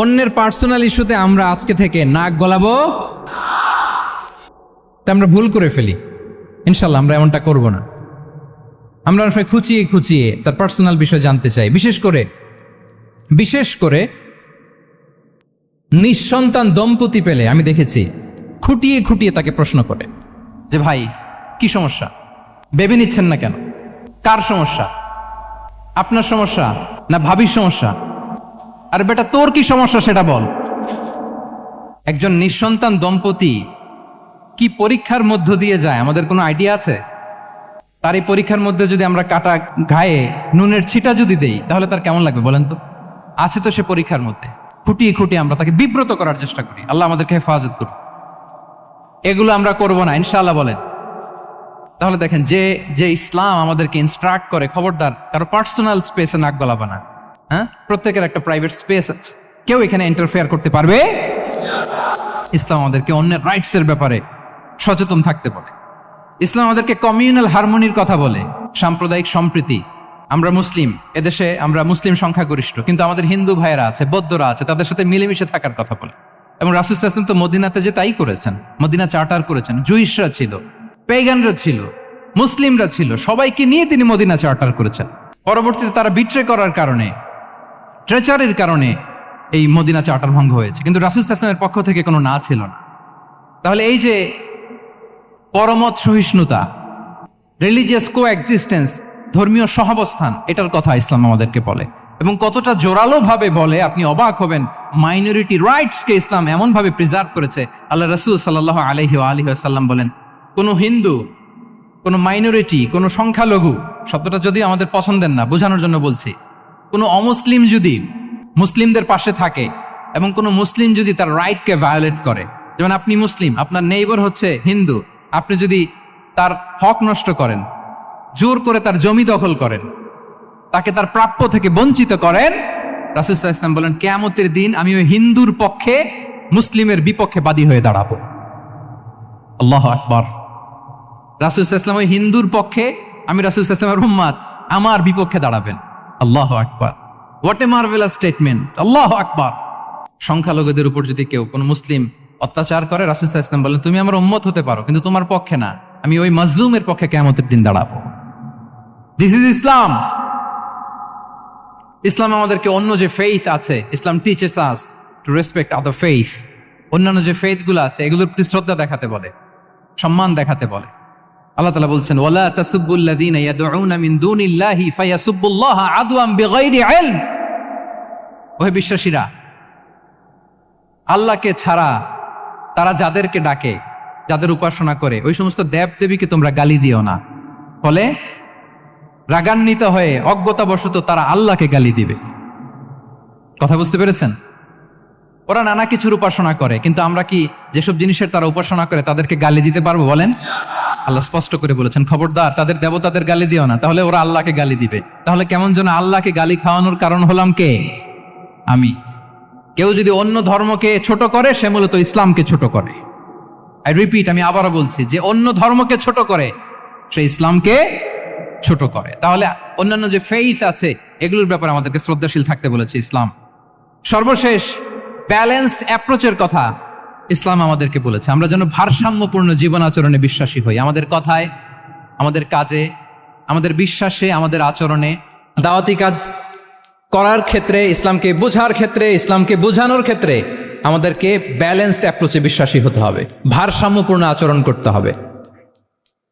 অন্যের পার্সোনাল ইস্যুতে আমরা আজকে থেকে নাক গলাবো, আমরা ভুল করে ফেলি। ইনশাল্লাহ আমরা এমনটা করব না। আমরা অনেক খুঁচিয়ে খুঁচিয়ে তার পার্সোনাল বিষয় জানতে চাই। বিশেষ করে নিঃসন্তান দম্পতি পেলে আমি দেখেছি খুঁটিয়ে খুঁটিয়ে তাকে প্রশ্ন করে যে ভাই কি সমস্যা, বেবি নিচ্ছেন না কেন, কার সমস্যা, আপনার সমস্যা না ভাবির সমস্যা, আর বেটা তোর কি সমস্যা সেটা বল। একজন নিঃসন্তান দম্পতি কি পরীক্ষার মধ্য দিয়ে যায় আমাদের কোনো আইডিয়া আছে? তার এই পরীক্ষার মধ্যে যদি আমরা কাটা ঘায়ে নুনের ছিটা যদি দেই, তাহলে তার কেমন লাগবে বলেন তো? আছে তো সে পরীক্ষার মধ্যে, খুঁটিয়ে খুঁটিয়ে আমরা তাকে বিব্রত করার চেষ্টা করি। আল্লাহ আমাদেরকে হেফাজত করুন। এগুলো আমরা করব না ইনশাআল্লাহ, বলেন। তাহলে দেখেন, যে ইসলাম আমাদেরকে ইনস্ট্রাক্ট করে, খবরদার কারো পার্সোনাল স্পেসে নাক গলাবা না। হ্যাঁ, প্রত্যেকের একটা প্রাইভেট স্পেস আছে, কেউ এখানে ইন্টারফেয়ার করতে পারবে। ইসলাম আমাদেরকে অন্যের রাইটস এর ব্যাপারে সচেতন থাকতে বলে। ইসলাম আমাদেরকে কমিউনাল হারমোনির কথা বলে, সাম্প্রদায়িক সম্প্রীতি। আমরা মুসলিম, এদেশে আমরা মুসলিম সংখ্যাগরিষ্ঠ, কিন্তু আমাদের হিন্দু ভাইয়েরা আছে, বৌদ্ধরা আছে, তাদের সাথে মিলেমিশে থাকার কথা বলে। এবং রাসূল সাল্লাল্লাহু আলাইহি ওয়াসাল্লাম তো মদিনাতে যে তাই করেছেন, মদিনা চার্টার করেছেন। জুইশরা ছিল, পেগানরা ছিল, মুসলিমরা ছিল, সবাইকে নিয়ে তিনি মদিনা চার্টার করেছেন। পরবর্তীতে তারা বিট্রে করার কারণে, ট্রেচারের কারণে এই মদিনা চার্টার ভঙ্গ হয়েছে, কিন্তু রাসূল সাল্লাল্লাহু আলাইহি ওয়াসাল্লামের পক্ষ থেকে কোনো না ছিল না। তাহলে এই যে পরমত সহিষ্ণুতা, রিলিজিয়াস কো এক্সিস্টেন্স, ধর্মীয় সহাবস্থান, এটার কথা ইসলাম আমাদেরকে বলে। এবং কতটা জোরালো ভাবে বলে আপনি অবাক হবেন। মাইনরিটি রাইটসকে ইসলাম এমন ভাবে প্রিজার্ভ করেছে। আল্লাহ রাসূল সাল্লাল্লাহু আলাইহি ওয়াসাল্লাম বলেন, কোন হিন্দু, কোন মাইনরিটি, কোন সংখ্যালঘু, শব্দটা যদি আমাদের পছন্দের না, বোঝানোর জন্য বলছি, কোন অমুসলিম যদি মুসলিমদের পাশে থাকে এবং কোন মুসলিম যদি তার রাইটকে ভায়োলেট করে, যেমন আপনি মুসলিম, আপনার নেইবার হচ্ছে হিন্দু, আপনি যদি তার হক নষ্ট করেন, জোর করে তার জমি দখল করেন, তাকে তার প্রাপ্য থেকে বঞ্চিত করেন, রাসূল সাল্লাল্লাহু আলাইহি ওয়াসাল্লাম বলেন কিয়ামতের দিন আমি ওই হিন্দুর পক্ষে মুসলিমের বিপক্ষে বাদী হয়ে দাঁড়াবো। আল্লাহু আকবার। রাসূল সাল্লাল্লাহু আলাইহি ওয়াসাল্লাম ওই হিন্দুর পক্ষে, আমি রাসূল সাল্লাল্লাহু আলাইহি ওয়াসাল্লামের উম্মত, আমার বিপক্ষে দাঁড়াবেন। আল্লাহু আকবার। What a marvellous statement. আল্লাহু আকবার। সংখ্যালঘুদের উপর যদি কেউ কোন মুসলিম অত্যাচার করে, রাসূল সাল্লাল্লাহু আলাইহি ওয়াসাল্লাম বলেন তুমি আমার উম্মত হতে পারো, কিন্তু তোমার পক্ষে না, আমি ওই মাজলুমের পক্ষে কিয়ামতের দিন দাঁড়াবো। দিস ইজ ইসলাম। ইসলাম আমাদেরকে অন্য যে ফেইথ আছে, Islam teaches us to respect other faith. অন্যান্য যে ফেইথ গুলো আছে এগুলোর প্রতি শ্রদ্ধা দেখাতে বলে, সম্মান দেখাতে বলে। আল্লাহ তাআলা বলছেন ওয়ালা তাসুব্বুল্লাযীনা ইয়াদউনা মিন দুনিল্লাহি ফায়াসুব্বুল্লাহা আদওয়ান বিগাইরি ইলম। ওহে বিশ্বাসীরা, আল্লাহকে ছাড়া তারা যাদেরকে ডাকে, যাদের উপাসনা করে, ওই সমস্ত দেব দেবীকে তোমরা গালি দিও না, ফলে রাগান্বিত হয়ে অজ্ঞতাবশত তারা আল্লাহকে গালি দিবে। কথা বুঝতে পেরেছেন? ওরা নানা কিছুর উপাসনা করে, কিন্তু আমরা কি যেসব জিনিসের তারা উপাসনা করে তাদেরকে গালি দিতে পারবো বলেন? আল্লাহ স্পষ্ট করে বলেছেন খবরদার তাদের দেবতাদের গালি দিও না, তাহলে ওরা আল্লাহকে গালি দিবে। তাহলে কেমন যেন আল্লাহকে গালি খাওয়ানোর কারণ হলাম কে? আমি। কেউ যদি অন্য ধর্মকে ছোট করে সে মূলত ইসলামকে ছোট করে। আই রিপিট, আমি আবারও বলছি, যে অন্য ধর্মকে ছোট করে সে ইসলামকে ছোট করে। তাহলে অন্যান্য যে ফেইথ আছে এগুলোর ব্যাপারে আমাদেরকে শ্রদ্ধাশীল থাকতে বলেছে ইসলাম। সর্বশেষ ব্যালেন্সড অ্যাপ্রোচের কথা ইসলাম আমাদেরকে বলেছে, আমরা যেন ভারসাম্যপূর্ণ জীবন আচরণে বিশ্বাসী হই। আমাদের কথায়, আমাদের কাজে, আমাদের বিশ্বাসে, আমাদের আচরণে, দাওয়াতি কাজ করার ক্ষেত্রে, ইসলামকে বোঝার ক্ষেত্রে, ইসলামকে বোঝানোর ক্ষেত্রে আমাদেরকে ব্যালেন্সড অ্যাপ্রোচে বিশ্বাসী হতে হবে, ভারসাম্যপূর্ণ আচরণ করতে হবে,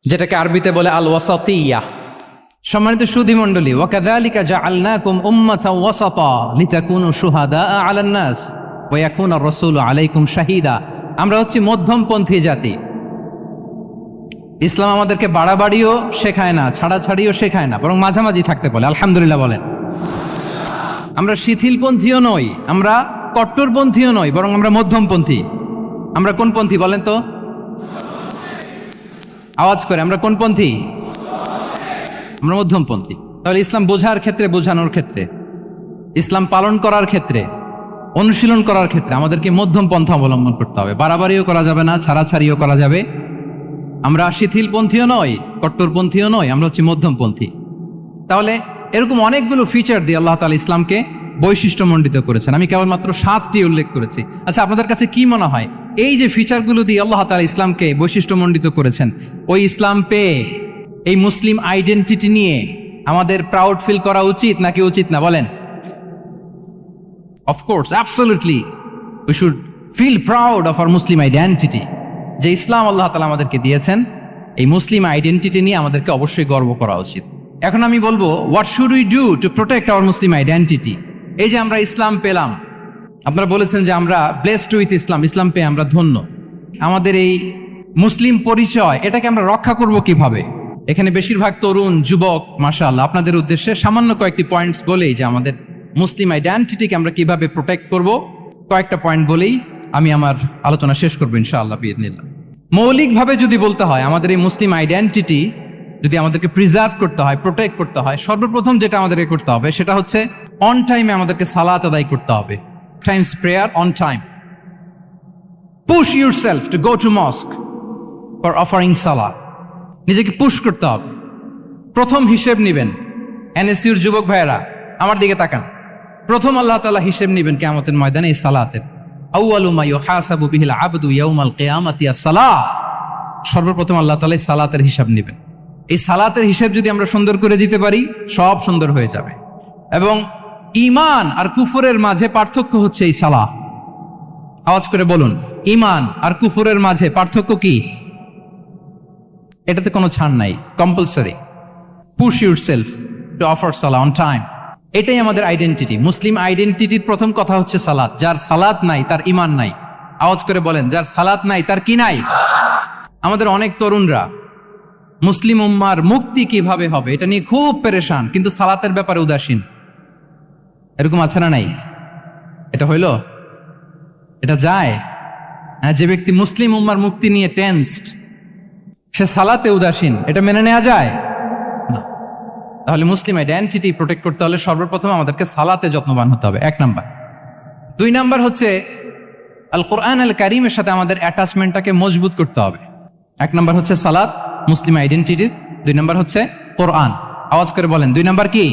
যেটাকে আরবিতে বলে আল ওয়াসাতিয়া। সম্মানিত সুধী মণ্ডলী, ওয়াকাযালিকা জাআলনাকুম উম্মাতান ওয়াসাতা লিতাকুনু শুহাদা আলান নাস ওয়া ইয়াকুনা আর-রাসূলু আলাইকুম শাহীদা। আমরা হচ্ছি মধ্যমপন্থী জাতি। ইসলাম আমাদেরকে বাড়াবাড়িও শেখায় না, ছাড়াছাড়িও শেখায় না, বরং মাঝামাঝি থাকতে বলে। আলহামদুলিল্লাহ বলেন। আমরা শিথিলপন্থীও নই, আমরা কট্টরপন্থীও নই, বরং আমরা মধ্যমপন্থী। আমরা কোন পন্থী বলেন তো? আওয়াজ করে, আমরা কোন পন্থী? আমরা মধ্যমপন্থী। তাহলে ইসলাম বোঝার ক্ষেত্রে, বোঝানোর ক্ষেত্রে, ইসলাম পালন করার ক্ষেত্রে, অনুশীলন করার ক্ষেত্রে আমাদেরকে মধ্যম পন্থা অবলম্বন করতে হবে। বাড়াবাড়িও করা যাবে না, ছাড়াছাড়িও করা যাবে। আমরা শিথিলপন্থীও নয়, কট্টরপন্থীও নয়, আমরা হচ্ছি মধ্যমপন্থী। তাহলে এরকম অনেকগুলো ফিচার দিয়ে আল্লাহ তাআলা ইসলামকে বৈশিষ্ট্যমণ্ডিত করেছেন। আমি কেবলমাত্র 7টি উল্লেখ করেছি। আচ্ছা, আপনাদের কাছে কি মনে হয় এই যে ফিচারগুলো দিয়ে আল্লাহ তাআলা ইসলামকে বৈশিষ্ট্যমণ্ডিত করেছেন, ওই ইসলাম পেয়ে এই মুসলিম আইডেন্টিটি নিয়ে আমাদের প্রাউড ফিল করা উচিত নাকি উচিত না বলেন? Of course, absolutely we should feel proud of our Muslim identity. যে ইসলাম আল্লাহ তাআলা আমাদেরকে দিয়েছেন, এই মুসলিম আইডেন্টিটি নিয়ে আমাদেরকে অবশ্যই গর্ব করা উচিত। এখন আমি বলবো, what should we do to protect our Muslim identity? এই যে আমরা ইসলাম পেলাম, আপনারা বলেছেন যে আমরা ব্লেসড উইথ ইসলাম, ইসলাম পেয়ে আমরা ধন্য। আমাদের এই মুসলিম পরিচয়, এটাকে আমরা রক্ষা করব কিভাবে? এখানে বেশিরভাগ তরুণ যুবক, মাশাআল্লাহ, আপনাদের উদ্দেশ্যে সামান্য কয়েকটি পয়েন্টস বলেই যে আমাদের মুসলিম আইডেন্টিটিকে আমরা কিভাবে প্রোটেক্ট করব, কয়েকটা পয়েন্ট বলেই আমি আমার আলোচনা শেষ করবো ইনশাআল্লাহ বিইذনিল্লাহ। মৌলিকভাবে যদি বলতে হয়, আমাদের এই মুসলিম আইডেন্টিটি যদি আমাদেরকে প্রিজার্ভ করতে হয়, প্রোটেক্ট করতে হয়, সর্বপ্রথম যেটা আমাদেরকে করতে হবে সেটা হচ্ছে অন টাইমে আমাদেরকে সালাত আদায় করতে হবে। Times prayer on time. Push yourself to go to মস্ক for offering সালাত। নিজেকে পুশ করতে হবে। প্রথম হিসেব নিবেন। এনএসইউর যুবক ভাইয়েরা আমার দিকে তাকান। প্রথম আল্লাহ তাআলা হিসেব নিবেন কিয়ামতের ময়দানে এই সালাতের। আউয়ালু মা ইউহাসাবু বিহিল আবদু ইয়াউমাল কিয়ামাতি আস-সালাহ। সর্বপ্রথম আল্লাহ তাআলা এই সালাতের হিসাব নেবেন। এই সালাতের হিসাব যদি আমরা সুন্দর করে দিতে পারি, সব সুন্দর হয়ে যাবে। এবং ঈমান আর কুফরের মাঝে পার্থক্য হচ্ছে এই সালাহ। আওয়াজ করে বলুন, ঈমান আর কুফরের মাঝে পার্থক্য কি? এটাতে কোনো ছাড় নাই, compulsory. Push yourself to offer Salah on time. এটাই আমাদের আইডেন্টিটি। মুসলিম আইডেন্টিটির প্রথম কথা হচ্ছে সালাত। যার সালাত নাই তার ঈমান নাই। আওয়াজ করে বলেন, যার সালাত নাই তার কি নাই? আমাদের অনেক তরুণরা মুসলিম উম্মার মুক্তি কিভাবে হবে এটা নিয়ে খুব পেরেশান, কিন্তু সালাতের ব্যাপারে উদাসীন। এরকম আছে না নাই? এটা হইল? এটা যায়? যে ব্যক্তি মুসলিম উম্মার মুক্তি নিয়ে টেন্সড, সে সালাতে উদাসীন, এটা মেনে নেওয়া যায় না। তাহলে মুসলিম আইডেন্টিটি প্রোটেক্ট করতে হলে সর্বপ্রথম আমাদেরকে সালাতে যত্নবান হতে হবে, 1 নাম্বার। 2 নাম্বার হচ্ছে আল কোরআন আল কারিমের সাথে আমাদের অ্যাটাচমেন্টটাকে মজবুত করতে হবে। 1 নাম্বার হচ্ছে সালাত, মুসলিম আইডেন্টিটির। 2 নাম্বার হচ্ছে কোরআন। আওয়াজ করে বলেন, 2 নাম্বার কি?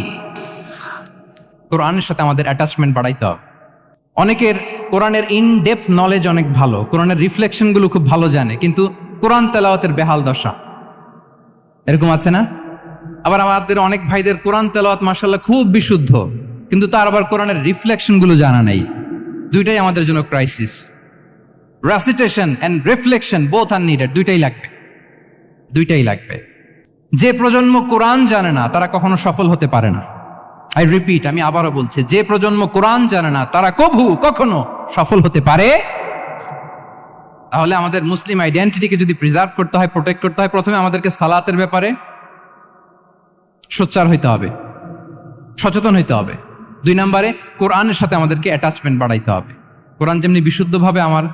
কোরআনের সাথে আমাদের অ্যাটাচমেন্ট বাড়াইতে হবে। অনেকের কোরআনের ইন ডেপথ নলেজ অনেক ভালো, কোরআনের রিফ্লেকশন গুলো খুব ভালো জানে, কিন্তু কোরআন তেলাওয়াতের বেহাল দশা। এরকম আছে না? আবার আমাদের অনেক ভাইদের কোরআন তেলাওয়াত মাশাআল্লাহ খুব বিশুদ্ধ, কিন্তু তার আবার কোরআনের রিফ্লেকশন গুলো জানা নাই। দুইটাই আমাদের জন্য crisis. Recitation and reflection both are needed, দুইটাই লাগবে। যে প্রজন্ম কোরআন জানে না তারা কখনো সফল হতে পারে না। আই রিপিট, আমি আবারও বলছি, যে প্রজন্ম কোরআন জানে না তারা কখনো সফল হতে পারে। তাহলে আমাদের মুসলিম আইডেন্টিটিকে যদি প্রিজার্ভ করতে হয়, প্রোটেক্ট করতে হয়, প্রথমে আমাদেরকে সালাতের ব্যাপারে সোচ্চার হইতে হবে, সচেতন হইতে হবে। 2 নম্বরে কোরআনের সাথে আমাদেরকে অ্যাটাচমেন্ট বাড়াইতে হবে। কোরআন যেমনি বিশুদ্ধভাবে আমার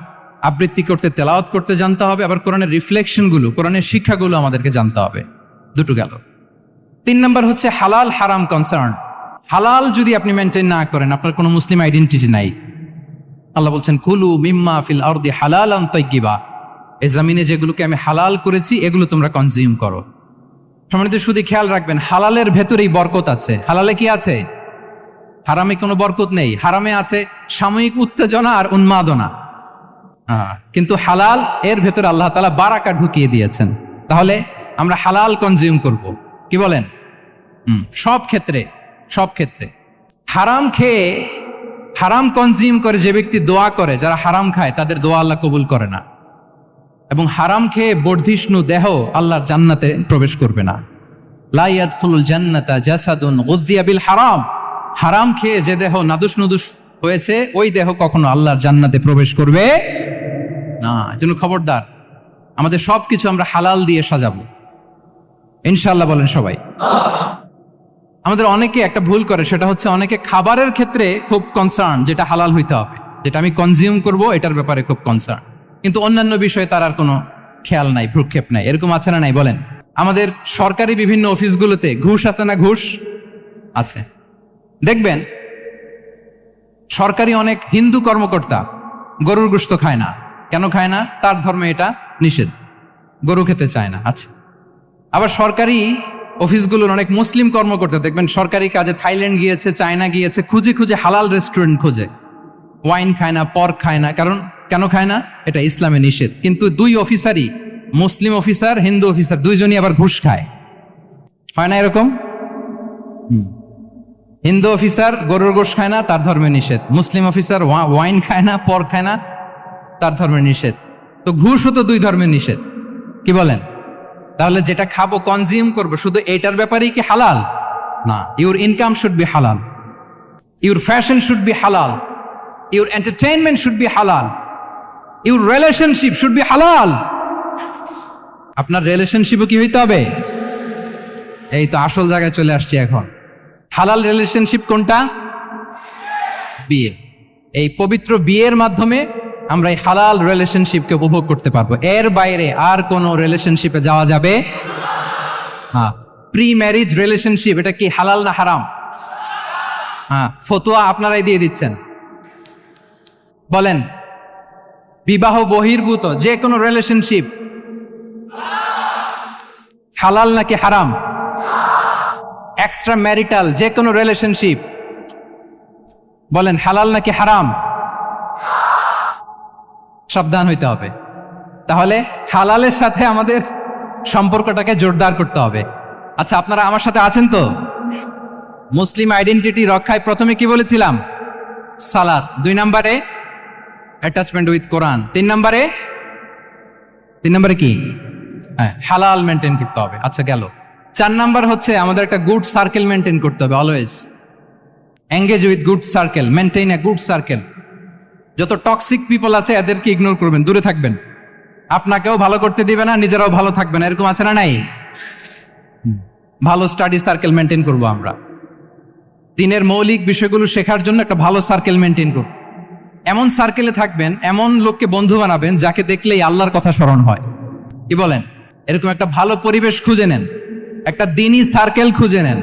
আবৃত্তি করতে, তেলাওয়াত করতে জানতে হবে, আবার কোরআনের রিফ্লেকশনগুলো, কোরআনের শিক্ষাগুলো আমাদেরকে জানতে হবে। 2 গেল। 3 নম্বর হচ্ছে হালাল হারাম কনসার্ন। হালাল যদি আপনি মেনটেন না করেন, আপনার কোনো মুসলিম আইডেন্টিটি নাই। আল্লাহ বলছেন, কুলু মিম্মা ফিল আরদি হালালান তাইয়্যিবা, এই জমিনে যেগুলোকে আমি হালাল করেছি এগুলো তোমরা কনজিউম করো। সম্মানিত শুধু খেয়াল রাখবেন, হালালের ভেতরেই বরকত আছে। হালালে কি আছে? হারামে কোনো বরকত নেই। হারামে আছে সাময়িক উত্তেজনা আর উন্মাদনা, কিন্তু হালাল এর ভেতরে আল্লাহ তাআলা বারাকা ঢুকিয়ে দিয়েছেন। তাহলে আমরা হালাল কনজিউম করব, কি বলেন? সব ক্ষেত্রে হারাম খেয়ে, হারাম কনজিউম করে যে ব্যক্তি দোয়া করে, যারা হারাম খায় তাদের দোয়া আল্লাহ কবুল করে না। এবং হারাম খেয়ে বর্ধিষ্ণু দেহ আল্লাহর জান্নাতে প্রবেশ করবে না। লা ইয়াদখুলুল জান্নাতা জাসাদুন গুযিয়া বিল হারাম, হারাম খেয়ে যে দেহ নাদুস নুদুস হয়েছে ওই দেহ কখনো আল্লাহর জান্নাতে প্রবেশ করবে না। এজন্য খবরদার, আমাদের সবকিছু আমরা হালাল দিয়ে সাজাবো ইনশাআল্লাহ। বলেন সবাই। আমাদের অনেকে একটা ভুল করে, সেটা হচ্ছে অনেকে খাবারের ক্ষেত্রে খুব কনসার্ন, যেটা হালাল হইতে হবে, যেটা আমি কনজিউম করব এটার ব্যাপারে খুব কনসার্ন, কিন্তু অন্যান্য বিষয়ে তার আর কোনো খেয়াল নাই, ভ্রুক্ষেপ নাই। এরকম আছে না নাই? বলেন। আমাদের সরকারি বিভিন্ন অফিসগুলোতে ঘুষ আছে না? ঘুষ আছে। দেখবেন সরকারি অনেক হিন্দু কর্মকর্তা গরুর গোশত খায় না। কেন খায় না? তার ধর্মে এটা নিষেধ, গরু খেতে চায় না। আচ্ছা, আবার সরকারি অফিসগুলোর অনেক মুসলিম কর্মকর্তা দেখবেন সরকারি কাজে থাইল্যান্ড গিয়েছে, চায়না গিয়েছে, খুঁজে হালাল রেস্টুরেন্ট খোঁজে, ওয়াইন খায় না, পর্ক খায় না। কারণ কেন খায় না? এটা ইসলামে নিষেধ। কিন্তু 2 অফিসারই, মুসলিম অফিসার, হিন্দু অফিসার, 2জনই আবার ঘুষ খায়। হয় না এরকম? হিন্দু অফিসার গরুর গোশ খায় না, তার ধর্মে নিষেধ। মুসলিম অফিসার ওয়াইন খায় না, পর্ক খায় না, তার ধর্মে নিষেধ। তো ঘুষও তো 2 ধর্মের নিষেধ, কি বলেন? তাহলে যেটা খাবো, কনজিউম করবো, শুধু এইটার ব্যাপারেই কি হালাল? না। ইউর ইনকাম শুড বি হালাল, ইউর ফ্যাশন শুড বি হালাল, ইউর এন্টারটেইনমেন্ট শুড বি হালাল, ইউর রিলেশনশিপ শুড বি হালাল। আপনার রিলেশনশিপও কি হইতে হবে? এই তো আসল জায়গায় চলে আসছি এখন। হালাল রিলেশনশিপ কোনটা? বিয়ে। এই পবিত্র বিয়ের মাধ্যমে আমরা এই হালাল রিলেশনশিপকে উপভোগ করতে পারবো। এর বাইরে আর কোনো রিলেশনশিপে যাওয়া যাবে? হ্যাঁ। প্রি ম্যারিজ রিলেশনশিপ, এটা কি হালাল না হারাম? হ্যাঁ, ফতোয়া আপনারাই দিয়ে দিচ্ছেন। বলেন, বিবাহ বহির্ভূত যে কোনো রিলেশনশিপ হালাল নাকি হারাম? এক্সট্রা ম্যারিটাল যে কোনো রিলেশনশিপ বলেন হালাল নাকি হারাম? সাবধান হইতে হবে। তাহলে হালালের সাথে আমাদের সম্পর্কটাকে জোরদার করতে হবে। আচ্ছা, আপনারা আমার সাথে আছেন তো? মুসলিম আইডেন্টিটি রক্ষায় প্রথমে কি বলেছিলাম? সালাত। 2 নম্বরে অ্যাটাচমেন্ট উইথ কোরআন। 3 নম্বরে কি? হ্যাঁ, হালাল মেনটেন করতে হবে। আচ্ছা, গেল। 4 নাম্বার হচ্ছে আমাদের একটা গুড সার্কেল মেনটেন করতে হবে। Always engage with good circle, maintain a good circle. যত টক্সিক পিপল আছে এদেরকে ইগনোর করবেন, দূরে থাকবেন। আপনাকেও ভালো করতে দিবে না, নিজেরাও ভালো থাকবেন। এরকম আছে না নাই? ভালো স্টাডি সার্কেল মেনটেন করব আমরা। দিনের মৌলিক বিষয়গুলো শেখার জন্য একটা ভালো সার্কেল মেনটেন করব। এমন সার্কেলে থাকবেন, এমন লোককে বন্ধু বানাবেন যাকে দেখলেই আল্লাহর কথা স্মরণ হয়। কি বলেন? এরকম একটা ভালো পরিবেশ খুঁজে নেন, একটা দ্বীনি সার্কেল খুঁজে নেন।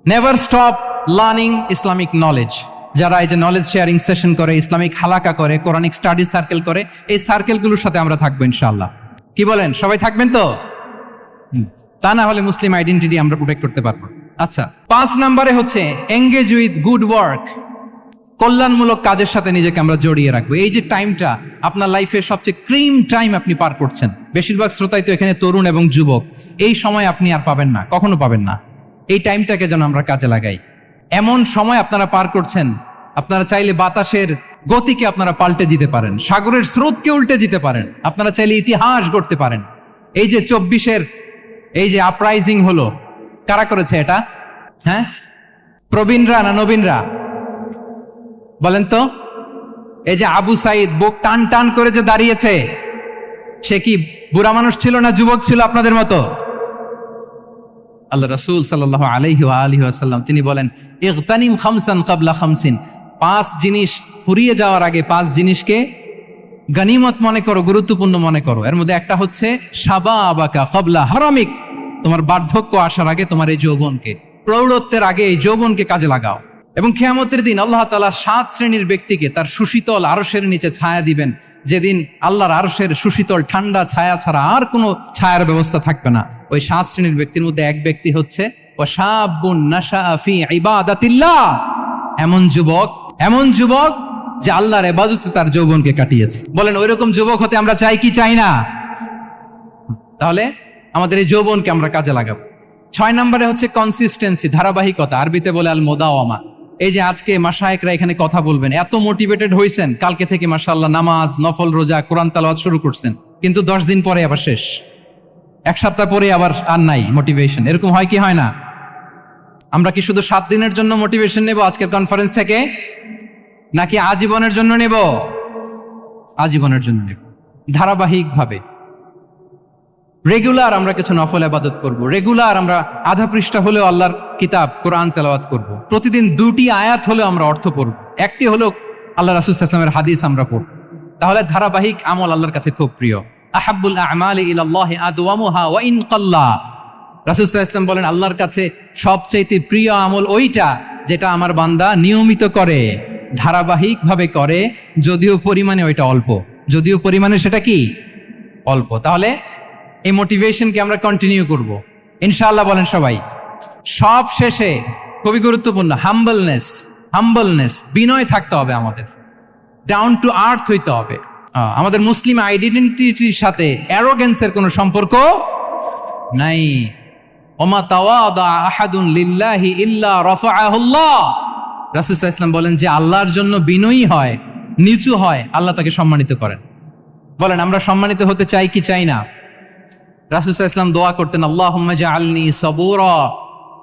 Never stop learning Islamic knowledge. যারা এই যে নলেজ শেয়ারিং সেশন করে, ইসলামিক হালাকা করে, কোরআনিক স্টাডি সার্কেল করে, এই সার্কেলগুলোর সাথে আমরা থাকবো ইনশাআল্লাহ। কি বলেন? সবাই থাকবেন তো? তা না হলে মুসলিম আইডেন্টিটি আমরা প্রোটেক্ট করতে পারবো। আচ্ছা, 5 নম্বরে হচ্ছে এঙ্গেজ উইথ গুড ওয়ার্ক। কল্যাণমূলক কাজের সাথে নিজেকে আমরা জড়িয়ে রাখবো। এই যে টাইমটা আপনার লাইফের সবচেয়ে ক্রিম টাইম আপনি পার করছেন, বেশিরভাগ শ্রোতাই তো এখানে তরুণ এবং যুবক, এই সময় আপনি আর পাবেন না, কখনো পাবেন না। এই টাইমটাকে যেন আমরা কাজে লাগাই। এমন সময় আপনারা পার করছেন, আপনারা চাইলে বাতাসের গতিকে আপনারা পাল্টে দিতে পারেন, সাগরের স্রোতকে উল্টে দিতে পারেন, আপনারা চাইলে ইতিহাস গড়তে পারেন। এই যে 24-এর এই যে আপরাইজিং হলো, কারা করেছে এটা? হ্যাঁ, প্রবীণরা না নবীনরা? বলেন তো। এই যে আবু সাইদ বুক টান টান করে যে দাঁড়িয়েছে, সে কি বুড়া মানুষ ছিল না যুবক ছিল আপনাদের মতো? আল্লাহ রাসূল সাল্লাল্লাহু আলাইহি ওয়া আলিহি ওয়াসাল্লাম তিনি বলেন, ইগতানিম খামসান ক্বাবলা খামসিন। 5 জিনিস ফুরিয়ে যাওয়ার আগে 5 জিনিসকে গনিমত মনে করো, গুরুত্বপূর্ণ মনে করো। এর মধ্যে একটা হচ্ছে শাবাবাকা ক্বাবলা হারামিক। তোমার বার্ধক্য আসার আগে তোমার এই যৌবনকে, প্রৌঢ়ত্বের আগে এই যৌবনকে কাজে লাগাও। এবং কিয়ামতের দিন আল্লাহ তাআলা 7 শ্রেণীর ব্যক্তিকে তার সুশীতল আরশের নিচে ছায়া দিবেন, যেদিন আল্লাহর আরশের সুশীতল ঠান্ডা ছায়া ছাড়া আর কোনো ছায়ার ব্যবস্থা থাকবে না। ওই 7 শ্রেণীর ব্যক্তির মধ্যে এক ব্যক্তি হচ্ছে ওয়াশাবুন নাশাআ ফি ইবাদাতিল্লাহ। এমন যুবক যে আল্লাহর ইবাদতে তার যৌবনকে কাটিয়েছে। বলেন, ওইরকম যুবক হতে আমরা চাই কি চাই না? তাহলে আমাদের এই যৌবনকে আমরা কাজে লাগাবো। 6 নম্বরে হচ্ছে কনসিস্টেন্সি, ধারাবাহিকতা। আরবিতে বলে আল মুদাওয়ামা। এই যে আজকে মাশায়েখরা এখানে কথা বলবেন, এত মোটিভেটেড হয়েছেন, কালকে থেকে মাশাআল্লাহ নামাজ, নফল রোজা, কোরআন তেলাওয়াত শুরু করছেন, কিন্তু 10 দিন পরে আবার শেষ, 1 সপ্তাহ পরে আবার আর নাই মোটিভেশন। এরকম হয় কি হয় না? আমরা কি শুধু 7 দিনের জন্য মোটিভেশন নেব আজকের কনফারেন্স থেকে, নাকি আজীবনের জন্য নেব? আজীবনের জন্য নেব। ধারাবাহিকভাবে রেগুলার আমরা কিছু নফল ইবাদত করব, রেগুলার আমরা আধা পৃষ্ঠা হলেও আল্লাহর কিতাব কোরআন তেলাওয়াত করব, প্রতিদিন 2টি আয়াত হলেও আমরা অর্থ পড়ব, একটি হলেও আল্লাহ রাসূল সাল্লাল্লাহু আলাইহি ওয়াসাল্লামের হাদিস আমরা পড়ব। তাহলে ধারাবাহিক আমল আল্লাহর কাছে খুব প্রিয়। আহাব্বুল আ'মালি ইলাল্লাহি আদওয়ামুহা ওয়া ইন কাল্লা। রাসূল সাল্লাল্লাহু আলাইহি ওয়াসাল্লাম বলেন, আল্লাহর কাছে সবচেয়ে প্রিয় আমল ওইটা যেটা আমার বান্দা নিয়মিত করে, ধারাবাহিকভাবে করে, যদিও পরিমাণে ওইটা অল্প, যদিও পরিমাণে সেটা কি অল্প। তাহলে এই মোটিভেশনকে আমরা কন্টিনিউ করব ইনশাআল্লাহ। বলেন সবাই। সব শেষে খুবই গুরুত্বপূর্ণ হাম্বলনেস, বিনয় থাকতে হবে আমাদের, ডাউন টু আর্থ হইতে হবে। আমাদের মুসলিম আইডেন্টিটির সাথে অ্যারোগেন্সের কোনো সম্পর্ক নাই। ওমা তাওয়াদা আহাদুন লিল্লাহি ইল্লা রাফাআহুল্লাহ। রাসূল সাল্লাল্লাহু আলাইহি ওয়াসাল্লাম বলেন, যে আল্লাহর জন্য বিনয়ী হয়, নিচু হয়, আল্লাহ তাকে সম্মানিত করেন। বলেন, আমরা সম্মানিত হতে চাই কি চাই না? রাসূল সাল্লাল্লাহু আলাইহি ওয়াসাল্লাম দোয়া করতেন, আল্লাহুম্মা জাআলনি সাবুরা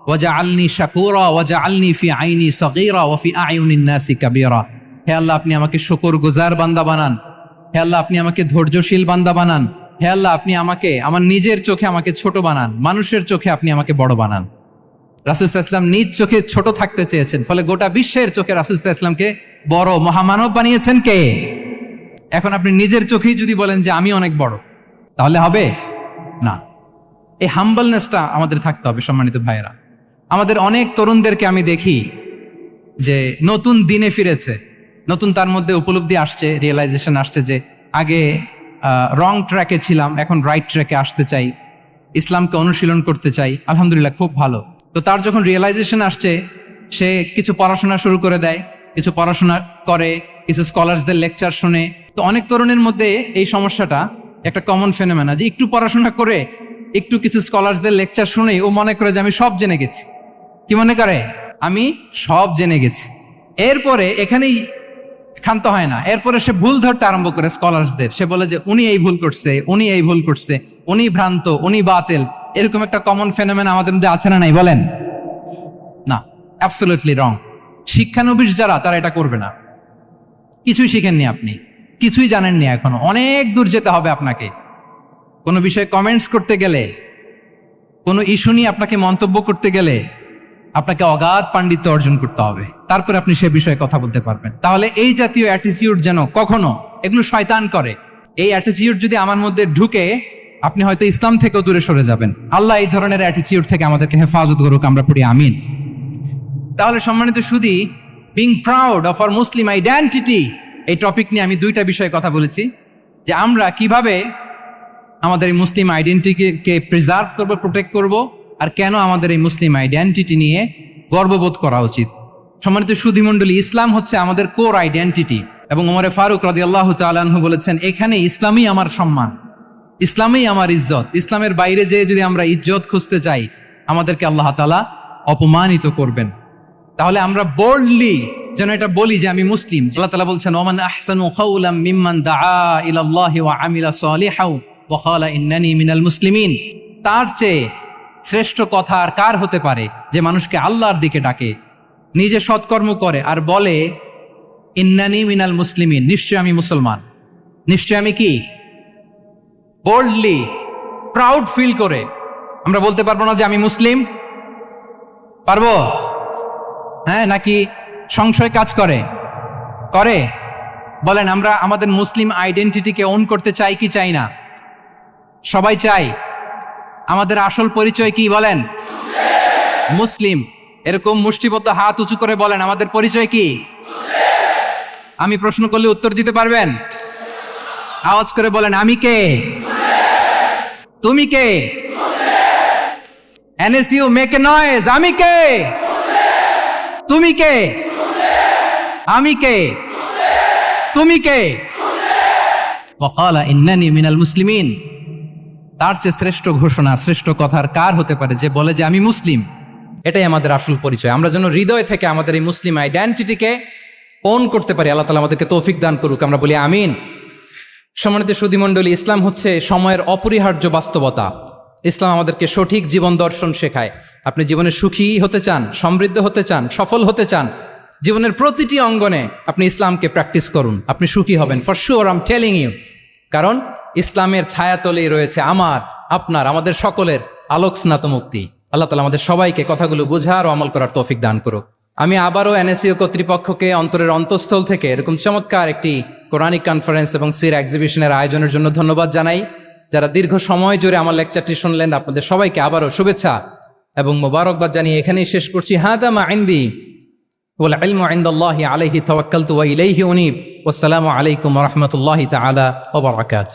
ওয়া জাআলনি শাকুরা ওয়া জাআলনি ফি আইনি সাগীরা ওয়া ফি আয়ুনিন নাসি কাবীরা। হে আল্লাহ, আপনি আমাকে শুকরগুজার বান্দা বানান। হে আল্লাহ, আপনি আমাকে ধৈর্যশীল বান্দা বানান। হে আল্লাহ, আপনি আমাকে আমার নিজের চোখে আমাকে ছোট বানান, মানুষের চোখে আপনি আমাকে বড় বানান। রাসূল সাল্লাল্লাহু আলাইহি ওয়াসাল্লাম নিজ চোখে ছোট থাকতে চেয়েছেন, ফলে গোটা বিশ্বের চোখে রাসূল সাল্লাল্লাহু আলাইহি ওয়াসাল্লামকে বড় মহামানব বানিয়েছেন কে? এখন আপনি নিজের চোখেই যদি বলেন যে আমি অনেক বড়, তাহলে হবে না। এই হাম্বলনেসটা আমাদের থাকতে হবে। সম্মানিত ভাইয়েরা, আমাদের অনেক তরুণদেরকে আমি দেখি যে নতুন দিনে ফিরেছে, নতুন তার মধ্যে উপলব্ধি আসছে, রিয়েলাইজেশন আসছে যে আগে রং ট্র্যাকে ছিলাম, এখন রাইট ট্র্যাকে আসতে চাই, ইসলামকে অনুশীলন করতে চাই। আলহামদুলিল্লাহ, খুব ভালো। তো তার যখন রিয়েলাইজেশন আসছে, সে কিছু পড়াশোনা শুরু করে দেয়, কিছু পড়াশোনা করে, কিছু স্কলারসদের লেকচার শুনে। তো অনেক তরুণের মধ্যে এই সমস্যাটা একটা কমন ফেনোমেনা, যে একটু পড়াশোনা করে, একটু কিছু স্কলারসদের লেকচার শুনে ও মনে করে যে আমি সব জেনে গেছি। কি মনে করে? আমি সব জেনে গেছি। এরপরে এখানেই ক্ষান্ত হয় না, এরপরে সে ভুল ধরতে আরম্ভ করে স্কলারসদের। সে বলে যে উনি এই ভুল করছে, উনি এই ভুল করছে, উনি ভ্রান্ত, উনি বাতিল। এরকম একটা কমন ফেনোমেনা আমাদের মধ্যে আছে না নাই? বলেন না, অ্যাবসলিউটলি রং। শিক্ষানবিশ যারা, তারা এটা করবে না। কিছুই শিখেননি আপনি, কিছুই জানেননি, এখনো অনেক দূর যেতে হবে আপনাকে। কোনো বিষয়ে কমেন্টস করতে গেলে, কোনো ইস্যু নিয়ে আপনাকে মন্তব্য করতে গেলে আপনাকে অগাধ পাণ্ডিত্য অর্জন করতে হবে, তারপরে আপনি সে বিষয়ে কথা বলতে পারবেন। তাহলে এই জাতীয় অ্যাটিটিউড যেন কখনো, এগুলো শয়তান করে, এই অ্যাটিটিউড যদি আমার মধ্যে ঢুকে, আপনি হয়তো ইসলাম থেকেও দূরে সরে যাবেন। আল্লাহ এই ধরনের অ্যাটিটিউড থেকে আমাদেরকে হেফাজত করুক, আমরা পড়ি আমিন। তাহলে সম্মানিত সুধী, being proud of our Muslim identity, এই টপিক নিয়ে আমি দুইটা বিষয়ে কথা বলেছি, যে আমরা কিভাবে আমাদের এই মুসলিম আইডেন্টিটিকে প্রিজার্ভ করবো, প্রোটেক্ট করব, আর কেন আমাদের এই মুসলিম আইডেন্টিটি নিয়ে গর্ববোধ করা উচিত। সম্মানিত সুধী মণ্ডলী, ইসলাম হচ্ছে আমাদের কোর আইডেন্টিটি, এবং ওমরে ফারুক রাদিয়াল্লাহু তাআলা আনহু বলেছেন, এখানে ইসলামই আমার সম্মান, ইসলামই আমার ইজ্জত। ইসলামের বাইরে যেয়ে যদি আমরা ইজ্জত খুঁজতে চাই, আমাদেরকে আল্লাহ তাআলা অপমানিত করবেন। তাহলে আমরা বোল্ডলি যেন এটা বলি যে আমি মুসলিম। আল্লাহ তাআলা বলছেন, ওমান আহসানু কাওলাম মিম্মান দাআ ইলাল্লাহি ওয়া আমিলা সালিহাও ওয়া ক্বালা ইন্নানি মিনাল মুসলিমিন। তার চেয়ে শ্রেষ্ঠ কথা আর কার হতে পারে, যে মানুষকে আল্লাহর দিকে ডাকে, নিজে সৎকর্ম করে আর বলে ইন্নানি মিনাল মুসলিমিন, নিশ্চয় আমি মুসলমান, নিশ্চয় আমি কি, বোল্ডলি প্রাউড ফিল করে। আমরা বলতে পারবো না যে আমি মুসলিম? পারবো? হ্যাঁ, নাকি সংশয় কাজ করে? বলেন, আমরা আমাদের মুসলিম আইডেন্টিটিকে ওন করতে চাই কি চাই না? সবাই চাই। আমাদের আসল পরিচয় কি বলেন? মুসলিম। এরকম মুষ্টিবদ্ধ হাত উঁচু করে বলেন, আমাদের পরিচয় কি? আমি প্রশ্ন করলে উত্তর দিতে পারবেন? আওয়াজ করে বলেন, আমি কে? তুমি কে? এনএসইউ মেক এ নয়েজ, আমি কে? তুমি কে? আমি কে? তুমি কে? ওয়াকালা ইন্নানি মিনাল মুসলিমিন। তার চেয়ে শ্রেষ্ঠ ঘোষণা, শ্রেষ্ঠ কথার কার হতে পারে, যে বলে যে আমি মুসলিম। এটাই আমাদের আসল পরিচয়। আমরা যেন হৃদয় থেকে আমাদের এই মুসলিম আইডেন্টিটিকে ওন করতে পারি। আল্লাহ তাআলা আমাদেরকে তৌফিক দান করুক, আমরা বলি আমিন। সম্মানিত সুধী মণ্ডলী, ইসলাম হচ্ছে সময়ের অপরিহার্য বাস্তবতা। ইসলাম আমাদেরকে সঠিক জীবন দর্শন শেখায়। আপনি জীবনে সুখী হতে চান, সমৃদ্ধ হতে চান, সফল হতে চান, জীবনের প্রতিটি অঙ্গনে আপনি ইসলামকে প্র্যাকটিস করুন, আপনি সুখী হবেন, for sure, I am telling you. কারণ ইসলামের ছায়াতলেই রয়েছে আমার, আপনার, আমাদের সকলের আলোক স্নাত মুক্তি। আল্লাহ তাআলা আমাদের সবাইকে কথাগুলো বোঝার ও আমল করার তৌফিক দান করুক। আমি আবারও এনএসইউ কর্তৃপক্ষকে অন্তরের অন্তঃস্থল থেকে এরকম চমৎকার একটি কোরআনিক কনফারেন্স এবং সির এক্সিবিশনের আয়োজনের জন্য ধন্যবাদ জানাই। যারা দীর্ঘ সময় জুড়ে আমার লেকচারটি শুনলেন, আপনাদের সবাইকে আবারও শুভেচ্ছা এবং মোবারকবাদ জানিয়ে এখানেই শেষ করছি। হাদা মা ইনদি ওয়াল ইলমু ইনদাল্লাহি আলাইহি তাওয়াক্কালতু ওয়া ইলাইহি উনীব। ওয়াসসালামু আলাইকুম ওয়া রাহমাতুল্লাহি তাআলা ওয়া বারাকাতুহু।